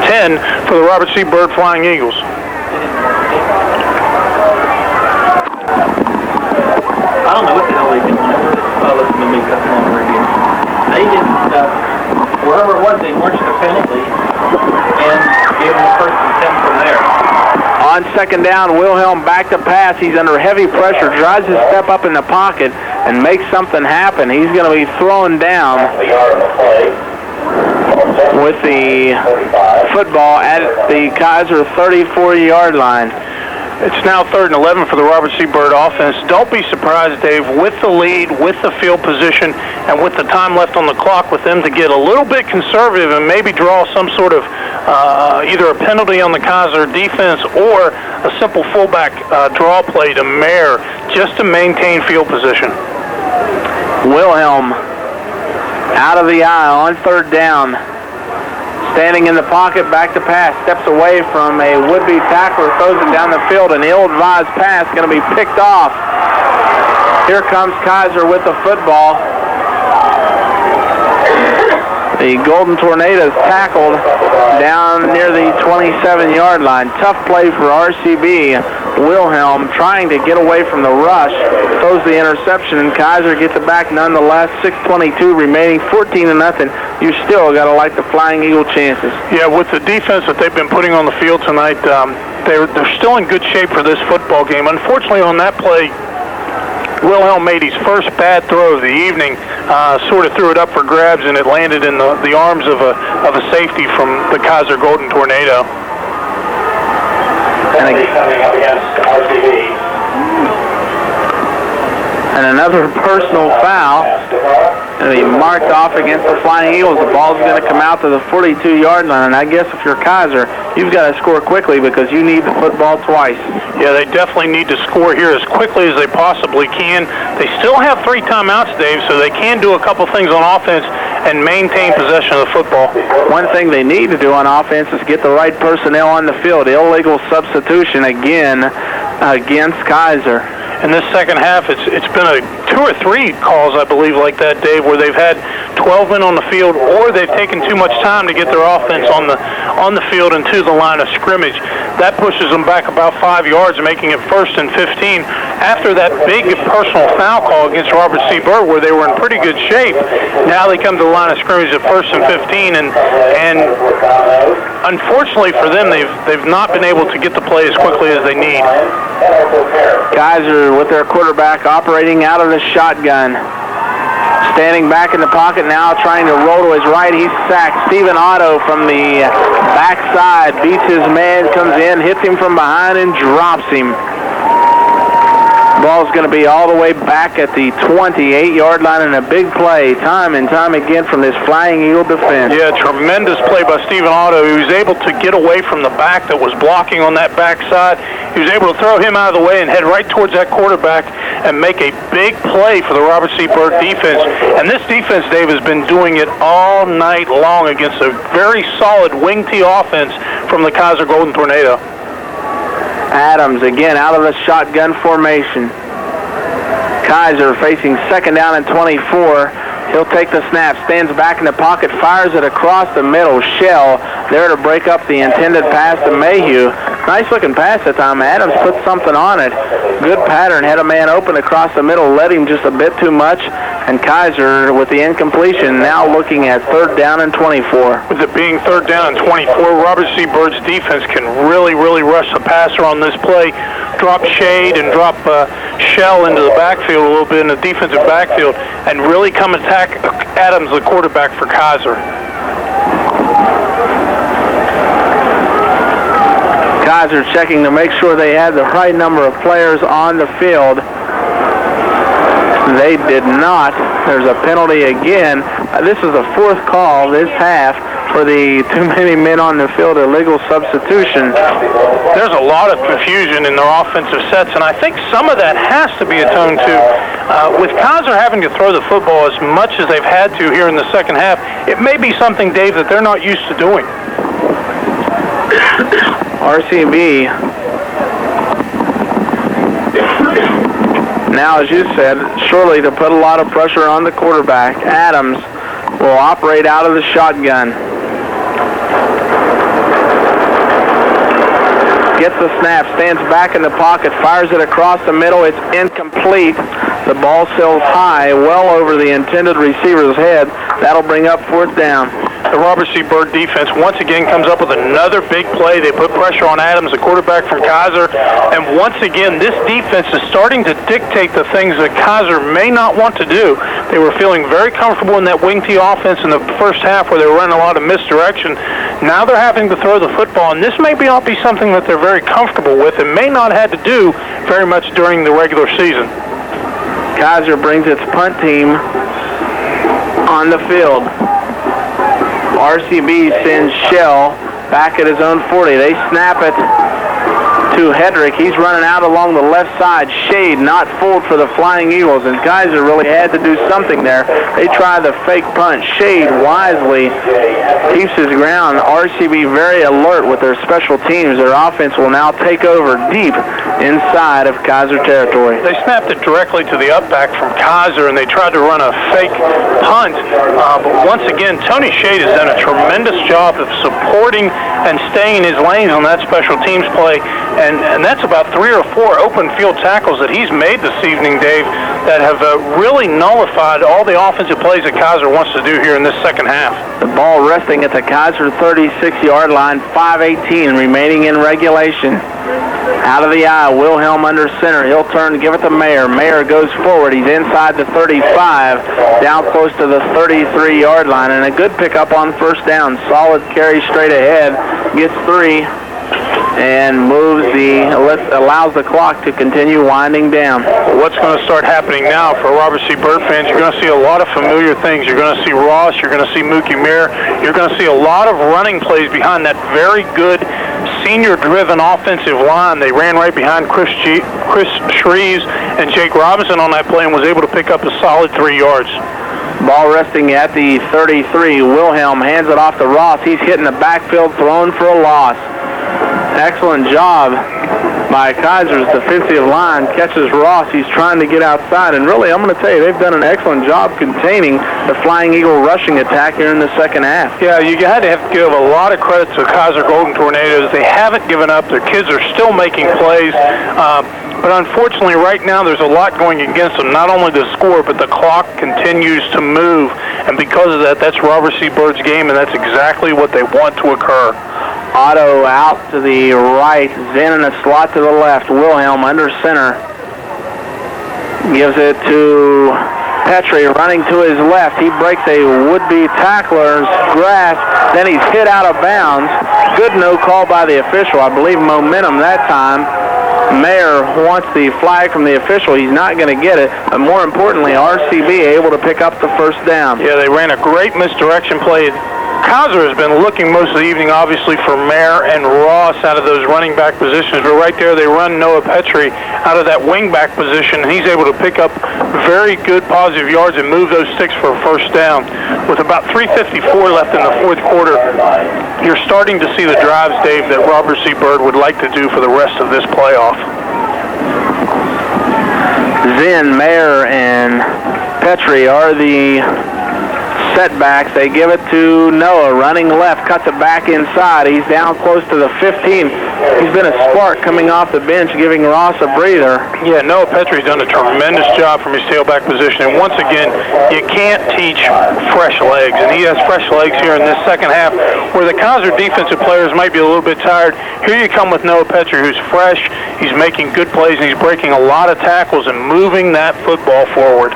10 for the Robert C. Byrd Flying Eagles. I don't know what the hell they did whenever I listened to me come on the radio. They didn't, wherever it was, they marched the penalty and gave them the first and 10 from there. On second down, Wilhelm back to pass. He's under heavy pressure, tries to step up in the pocket and make something happen. He's going to be thrown down with the football at the Kaiser 34-yard line. It's now third and 11 for the Robert C. Byrd offense. Don't be surprised, Dave, with the lead, with the field position, and with the time left on the clock, with them to get a little bit conservative and maybe draw some sort of either a penalty on the Kaiser defense or a simple fullback draw play to Mayer just to maintain field position. Wilhelm out of the eye on third down. Standing in the pocket, back to pass, steps away from a would-be tackler, throws it down the field, an ill-advised pass going to be picked off. Here comes Kaiser with the football. The Golden Tornadoes tackled down near the 27-yard line. Tough play for RCB. Wilhelm trying to get away from the rush, throws the interception, and Kaiser gets it back nonetheless. 6:22 remaining, 14-0. You still got to like the Flying Eagle chances. Yeah, with the defense that they've been putting on the field tonight, they're still in good shape for this football game. Unfortunately, on that play, Wilhelm made his first bad throw of the evening, sort of threw it up for grabs, and it landed in the arms of a safety from the Kaiser Golden Tornado. And another personal foul going to be marked off against the Flying Eagles. The ball's going to come out to the 42-yard line, and I guess if you're Kaiser, you've got to score quickly because you need the football twice. Yeah, they definitely need to score here as quickly as they possibly can. They still have 3 timeouts, Dave, so they can do a couple things on offense and maintain possession of the football. One thing they need to do on offense is get the right personnel on the field. Illegal substitution again against Kaiser. In this second half, it's been 2 or 3 calls, I believe, like that, Dave, where they've had 12 men on the field, or they've taken too much time to get their offense on the field and to the line of scrimmage. That pushes them back about 5 yards, making it 1st and 15. After that big personal foul call against Robert C. Byrd, where they were in pretty good shape, now they come to the line of scrimmage at 1st and 15, and unfortunately for them, they've not been able to get the play as quickly as they need. Kaiser with their quarterback operating out of the shotgun. Standing back in the pocket now, trying to roll to his right. He's sacked. Stephen Otto from the backside beats his man, comes in, hits him from behind, and drops him. Ball's going to be all the way back at the 28-yard line, and a big play time and time again from this Flying Eagle defense. Yeah, tremendous play by Stephen Otto. He was able to get away from the back that was blocking on that backside. He was able to throw him out of the way and head right towards that quarterback and make a big play for the Robert C. Byrd defense. And this defense, Dave, has been doing it all night long against a very solid wing T offense from the Kaiser Golden Tornado. Adams again out of the shotgun formation. Kaiser facing 2nd down and 24. He'll take the snap, stands back in the pocket, fires it across the middle. Shell there to break up the intended pass to Mayhew. Nice looking pass that time. Adams put something on it. Good pattern, had a man open across the middle, led him just a bit too much, and Kaiser with the incompletion now looking at 3rd down and 24. With it being 3rd down and 24, Robert C. Byrd's defense can really rush the passer on this play, drop Shade and drop Shell into the backfield a little bit in the defensive backfield, and really come attack Adams, the quarterback for Kaiser. Kaiser checking to make sure they had the right number of players on the field. They did not. There's a penalty again. This is the 4th call this half for the too many men on the field, illegal substitution. There's a lot of confusion in their offensive sets, and I think some of that has to be atoned to. With Kaiser having to throw the football as much as they've had to here in the second half, it may be something, Dave, that they're not used to doing. RCB, now, as you said, surely to put a lot of pressure on the quarterback. Adams will operate out of the shotgun. Gets the snap, stands back in the pocket, fires it across the middle. It's incomplete. The ball sails high, well over the intended receiver's head. That'll bring up 4th down. The Robert C. Byrd defense once again comes up with another big play. They put pressure on Adams, the quarterback from Kaiser. And once again, this defense is starting to dictate the things that Kaiser may not want to do. They were feeling very comfortable in that wing T offense in the first half where they were running a lot of misdirection. Now they're having to throw the football, and this may not be something that they're very comfortable with and may not have to do very much during the regular season. Kaiser brings its punt team on the field. RCB sends Shell back at his own 40. They snap it to Hedrick. He's running out along the left side. Shade not fooled for the Flying Eagles, and Kaiser really had to do something there. They try the fake punt. Shade wisely keeps his ground. RCB very alert with their special teams. Their offense will now take over deep inside of Kaiser territory. They snapped it directly to the up back from Kaiser, and they tried to run a fake punt. But once again, Tony Shade has done a tremendous job of supporting and staying in his lanes on that special teams play. And that's about 3 or 4 open field tackles that he's made this evening, Dave, that have really nullified all the offensive plays that Kaiser wants to do here in this second half. The ball resting at the Kaiser 36-yard line, 5:18 remaining in regulation. Out of the eye, Wilhelm under center. He'll turn to give it to Mayer. Mayer goes forward. He's inside the 35, down close to the 33-yard line, and a good pickup on 1st down. Solid carry straight ahead. Gets 3. And allows the clock to continue winding down. What's going to start happening now for Robert C. Byrd fans, you're going to see a lot of familiar things. You're going to see Ross, you're going to see Mookie Mayer, you're going to see a lot of running plays behind that very good senior-driven offensive line. They ran right behind Chris Shreves and Jake Robinson on that play and was able to pick up a solid 3 yards. Ball resting at the 33. Wilhelm hands it off to Ross. He's hitting the backfield, thrown for a loss. Excellent job by Kaiser's defensive line. Catches Ross. He's trying to get outside. And really, I'm going to tell you, they've done an excellent job containing the Flying Eagle rushing attack here in the second half. Yeah, you had to have to give a lot of credit to Kaiser Golden Tornadoes. They haven't given up. Their kids are still making plays. But unfortunately, right now, there's a lot going against them. Not only the score, but the clock continues to move. And because of that, that's Robert C. Byrd's game, and that's exactly what they want to occur. Otto out to the right. Zen in a slot to the left. Wilhelm under center. Gives it to Petrie running to his left. He breaks a would-be tackler's grasp. Then he's hit out of bounds. Good no call by the official. I believe momentum that time. Mayer wants the flag from the official. He's not going to get it. But more importantly, RCB able to pick up the first down. Yeah, they ran a great misdirection play. Kaiser has been looking most of the evening, obviously, for Mayer and Ross out of those running back positions. But right there, they run Noah Petrie out of that wing back position, and he's able to pick up very good positive yards and move those sticks for a first down. With about 3:54 left in the fourth quarter, you're starting to see the drives, Dave, that Robert C. Byrd would like to do for the rest of this playoff. Zen, Mayer, and Petrie are the setbacks. They give it to Noah, running left, cuts it back inside. He's down close to the 15. He's been a spark coming off the bench, giving Ross a breather. Yeah, Noah Petrie's done a tremendous job from his tailback position. And once again, you can't teach fresh legs. And he has fresh legs here in this second half, where the Kaiser defensive players might be a little bit tired. Here you come with Noah Petrie, who's fresh. He's making good plays, and he's breaking a lot of tackles and moving that football forward.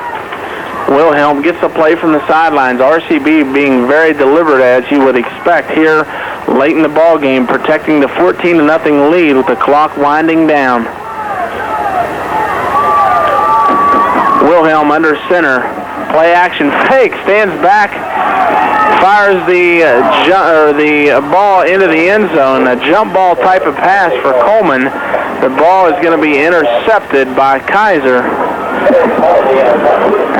Wilhelm gets the play from the sidelines. RCB being very deliberate, as you would expect here late in the ball game, protecting the 14-0 lead with the clock winding down. Wilhelm under center. Play action fake. Stands back. Fires the ball into the end zone. A jump ball type of pass for Coleman. The ball is going to be intercepted by Kaiser.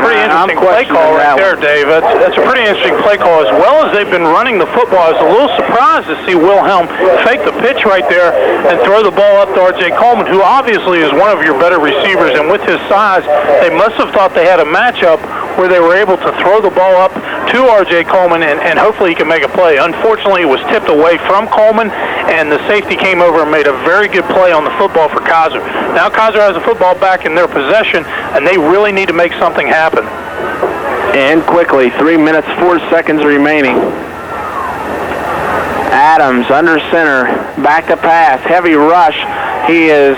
Pretty interesting play call right there, Dave. That's a pretty interesting play call. As well as they've been running the football, I was a little surprised to see Wilhelm fake the pitch right there and throw the ball up to R.J. Coleman, who obviously is one of your better receivers. And with his size, they must have thought they had a matchup where they were able to throw the ball up to R.J. Coleman and hopefully he can make a play. Unfortunately, it was tipped away from Coleman, and the safety came over and made a very good play on the football for Kaiser. Now Kaiser has the football back in their possession, and they really need to make something happen. And quickly, 3 minutes, 4 seconds remaining. Adams under center, back to pass, heavy rush. He is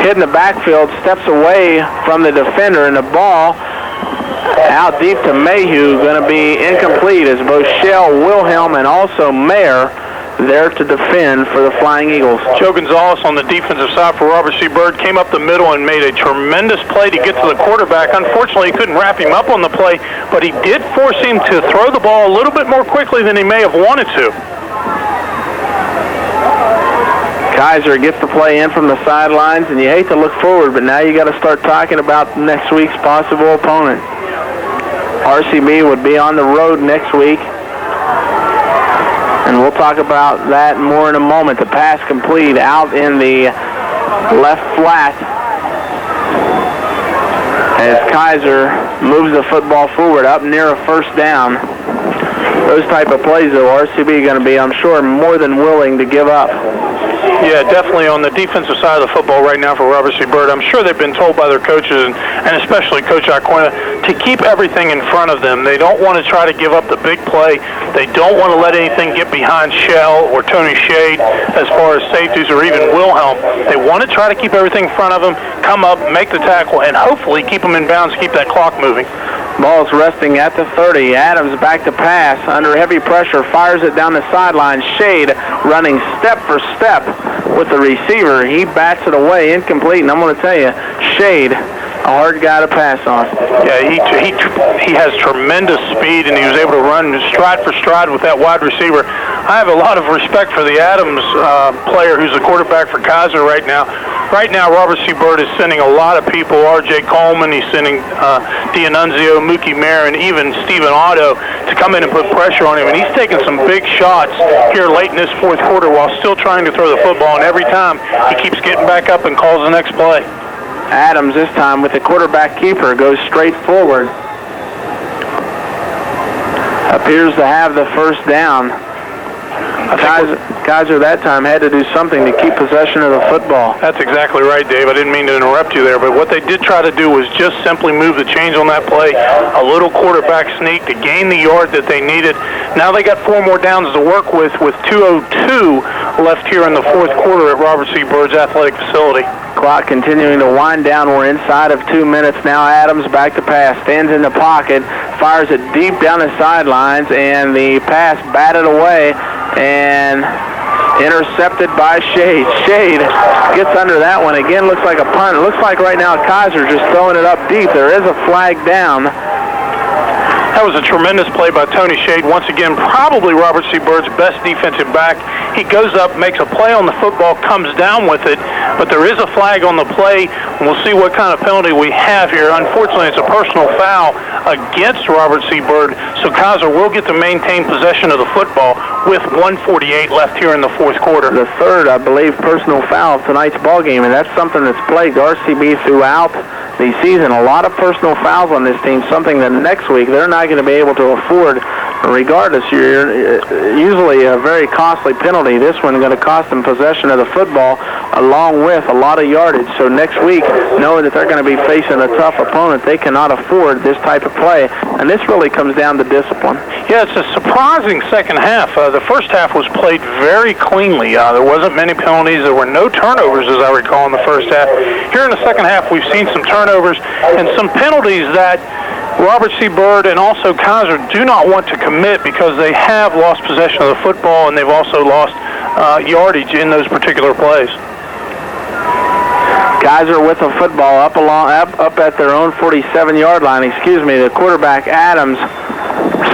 hit in the backfield, steps away from the defender, and the ball out deep to Mayhew, going to be incomplete as both Shell, Wilhelm, and also Mayer there to defend for the Flying Eagles. Joe Gonzalez on the defensive side for Robert C. Byrd came up the middle and made a tremendous play to get to the quarterback. Unfortunately, he couldn't wrap him up on the play, but he did force him to throw the ball a little bit more quickly than he may have wanted to. Kaiser gets the play in from the sidelines, and you hate to look forward, but now you got to start talking about next week's possible opponent. RCB would be on the road next week, and we'll talk about that more in a moment. The pass complete out in the left flat as Kaiser moves the football forward up near a first down. Those type of plays, though, RCB going to be, I'm sure, more than willing to give up. Yeah, definitely on the defensive side of the football right now for Robert C. Byrd. I'm sure they've been told by their coaches, and especially Coach Aquina, to keep everything in front of them. They don't want to try to give up the big play. They don't want to let anything get behind Shell or Tony Shade as far as safeties or even Wilhelm. They want to try to keep everything in front of them, come up, make the tackle, and hopefully keep them in bounds, keep that clock moving. Ball's resting at the 30. Adams back to pass. Under heavy pressure, fires it down the sideline. Shade running step for step with the receiver. He bats it away, incomplete. And I'm going to tell you, Shade, A hard guy to pass on. Yeah, he has tremendous speed, and he was able to run stride for stride with that wide receiver. I have a lot of respect for the Adams player who's the quarterback for Kaiser right now. Right now, Robert C. Byrd is sending a lot of people, R.J. Coleman, he's sending D'Annunzio, Mookie Mayer, and even Stephen Otto to come in and put pressure on him. And he's taking some big shots here late in this fourth quarter while still trying to throw the football. And every time, he keeps getting back up and calls the next play. Adams this time with the quarterback keeper goes straight forward. Appears to have the first down. Kaiser that time had to do something to keep possession of the football. That's exactly right, Dave. I didn't mean to interrupt you there, but what they did try to do was just simply move the chains on that play, a little quarterback sneak to gain the yard that they needed. Now they got 4 more downs to work with 2:02 left here in the fourth quarter at Robert C. Byrd's athletic facility. Clock continuing to wind down. We're inside of 2 minutes now. Adams back to pass, stands in the pocket, fires it deep down the sidelines, and the pass batted away and intercepted by Shade. Shade gets under that one. Again, looks like a punt. It looks like right now Kaiser just throwing it up deep. There is a flag down. That was a tremendous play by Tony Shade. Once again, probably Robert C. Byrd's best defensive back. He goes up, makes a play on the football, comes down with it, but there is a flag on the play, and we'll see what kind of penalty we have here. Unfortunately, it's a personal foul against Robert C. Byrd, so Kaiser will get to maintain possession of the football with 1:48 left here in the fourth quarter. The third, I believe, personal foul of tonight's ball game, and that's something that's plagued RCB throughout the season. A lot of personal fouls on this team, something that next week they're not going to be able to afford. Regardless, you're usually a very costly penalty. This one going to cost them possession of the football along with a lot of yardage. So next week, knowing that they're going to be facing a tough opponent, they cannot afford this type of play. And this really comes down to discipline. Yeah, it's a surprising second half. The first half was played very cleanly. There wasn't many penalties. There were no turnovers, as I recall, in the first half. Here in the second half, we've seen some turnovers and some penalties that Robert C. Byrd and also Kaiser do not want to commit because they have lost possession of the football and they've also lost yardage in those particular plays. Kaiser with the football up at their own 47-yard line. The quarterback Adams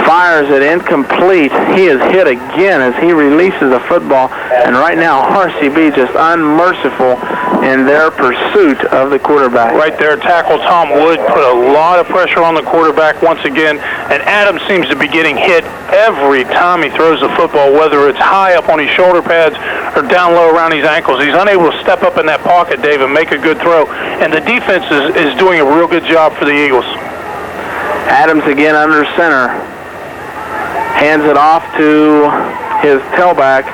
fires it incomplete. He is hit again as he releases the football, and right now RCB just unmerciful in their pursuit of the quarterback. Right there, tackle Tom Wood put a lot of pressure on the quarterback once again, and Adams seems to be getting hit every time he throws the football, whether it's high up on his shoulder pads or down low around his ankles. He's unable to step up in that pocket, Dave, and make a good throw, and the defense is doing a real good job for the Eagles. Adams again under center. Hands it off to his tailback,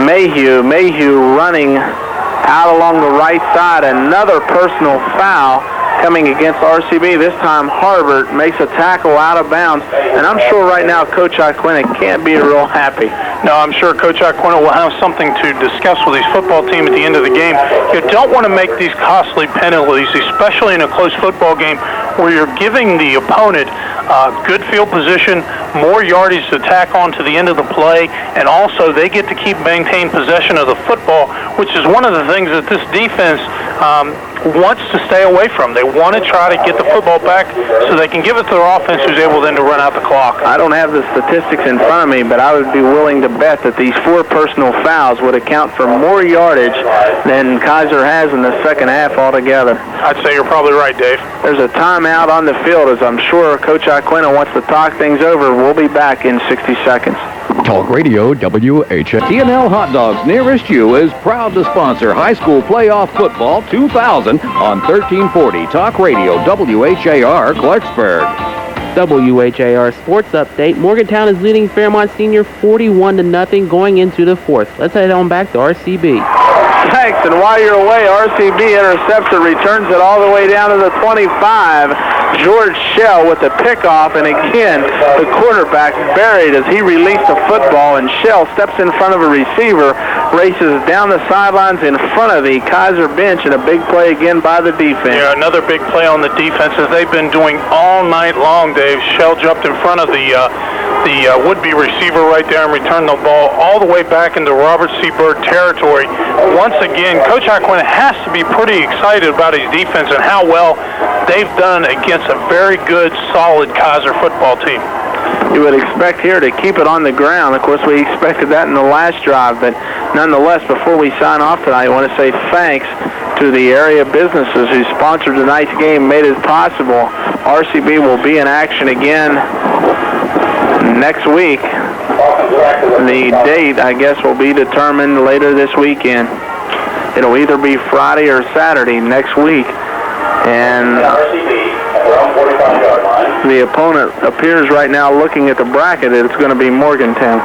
Mayhew. Mayhew running out along the right side. Another personal foul coming against RCB. This time Harbert makes a tackle out of bounds. And I'm sure right now Coach Aquina can't be real happy. No, I'm sure Coach Aquina will have something to discuss with his football team at the end of the game. You don't want to make these costly penalties, especially in a close football game where you're giving the opponent good field position, more yardage to tack on to the end of the play, and also they get to maintain possession of the football, which is one of the things that this defense wants to stay away from. They want to try to get the football back so they can give it to their offense who's able then to run out the clock. I don't have the statistics in front of me, but I would be willing to bet that these 4 personal fouls would account for more yardage than Kaiser has in the second half altogether. I'd say you're probably right, Dave. There's a timeout on the field, as I'm sure Coach Aquina wants to talk things over. We'll be back in 60 seconds. Talk Radio WHA. T&L Hot Dogs nearest you is proud to sponsor High School Playoff Football 2000 on 1340 Talk Radio WHAR Clarksburg. WHAR Sports Update. Morgantown is leading Fairmont Senior 41-0 going into the fourth. Let's head on back to RCB. Thanks, and while you're away, RCB intercepts it, returns it all the way down to the 25. George Shell with the pickoff, and again, the quarterback buried as he released the football, and Shell steps in front of a receiver, races down the sidelines in front of the Kaiser bench, and a big play again by the defense. Yeah, another big play on the defense as they've been doing all night long, Dave. Shell jumped in front of the would-be receiver right there and returned the ball all the way back into Robert C. Byrd territory. Once again, Coach Aquina has to be pretty excited about his defense and how well they've done against a very good, solid Kaiser football team. You would expect here to keep it on the ground. Of course, we expected that in the last drive, but nonetheless, before we sign off tonight, I want to say thanks to the area businesses who sponsored tonight's game, made it possible. RCB will be in action again next week. The date, I guess, will be determined later this weekend. It'll either be Friday or Saturday next week. And the opponent appears right now, looking at the bracket, that it's going to be Morgantown.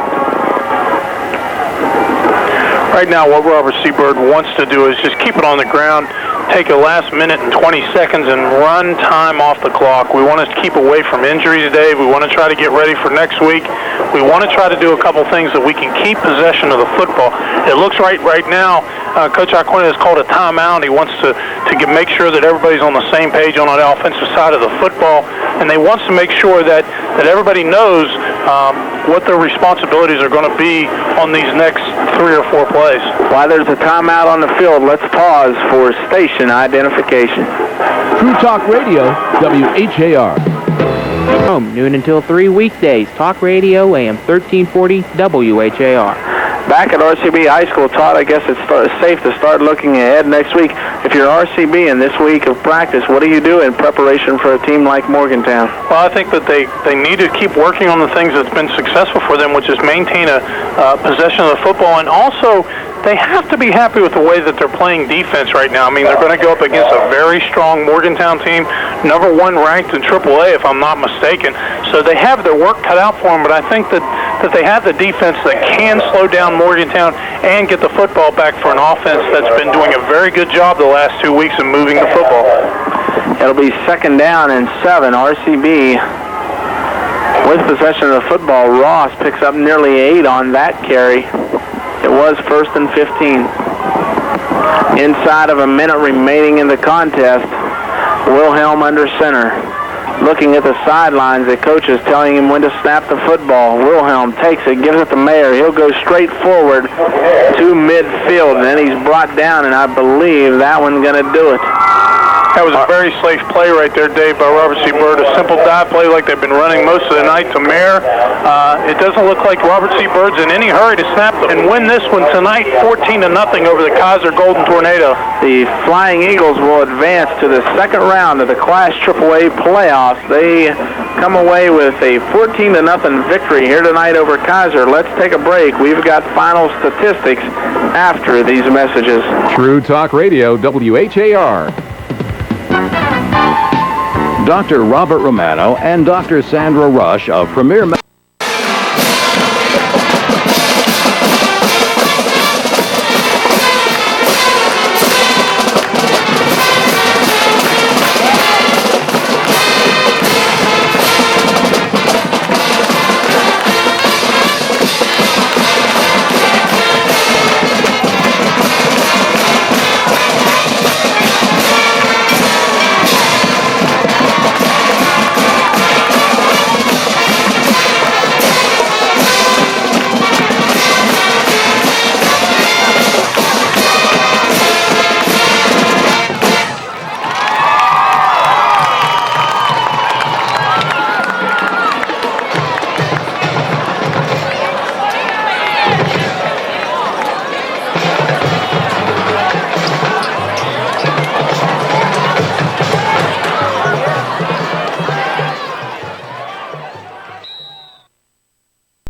Right now, what Robert C. Byrd wants to do is just keep it on the ground, take a last minute and 20 seconds and run time off the clock. We want to keep away from injuries, Dave. We want to try to get ready for next week. We want to try to do a couple things that we can keep possession of the football. It looks right now, Coach Aquina has called a timeout. He wants to make sure that everybody's on the same page on the offensive side of the football, and they wants to make sure that everybody knows what their responsibilities are going to be on these next 3 or 4 plays. While there's a timeout on the field, let's pause for station identification. True Talk Radio, WHAR. Home, noon until 3 weekdays. Talk Radio, AM 1340, WHAR. Back at RCB High School, Todd, I guess it's safe to start looking ahead next week. If you're RCB in this week of practice, what do you do in preparation for a team like Morgantown? Well, I think that they need to keep working on the things that's been successful for them, which is maintain a possession of the football, and also they have to be happy with the way that they're playing defense right now. I mean, they're going to go up against a very strong Morgantown team, number 1 ranked in AAA, if I'm not mistaken. So they have their work cut out for them, but I think that they have the defense that can slow down Morgantown and get the football back for an offense that's been doing a very good job the last 2 weeks of moving the football. It'll be 2nd down and 7. RCB with possession of the football. Ross picks up nearly 8 on that carry. It was 1st and 15. Inside of a minute remaining in the contest, Wilhelm under center. Looking at the sidelines, the coach is telling him when to snap the football. Wilhelm takes it, gives it to Mayer. He'll go straight forward to midfield, and then he's brought down, and I believe that one's going to do it. That was a very safe play right there, Dave, by Robert C. Byrd. A simple dive play like they've been running most of the night to Mayer. It doesn't look like Robert C. Byrd's in any hurry to snap and win this one tonight, 14-0 over the Kaiser Golden Tornado. The Flying Eagles will advance to the 2nd round of the Class AAA playoffs. They come away with a 14-0 victory here tonight over Kaiser. Let's take a break. We've got final statistics after these messages. True Talk Radio, WHAR. Dr. Robert Romano and Dr. Sandra Rush of Premier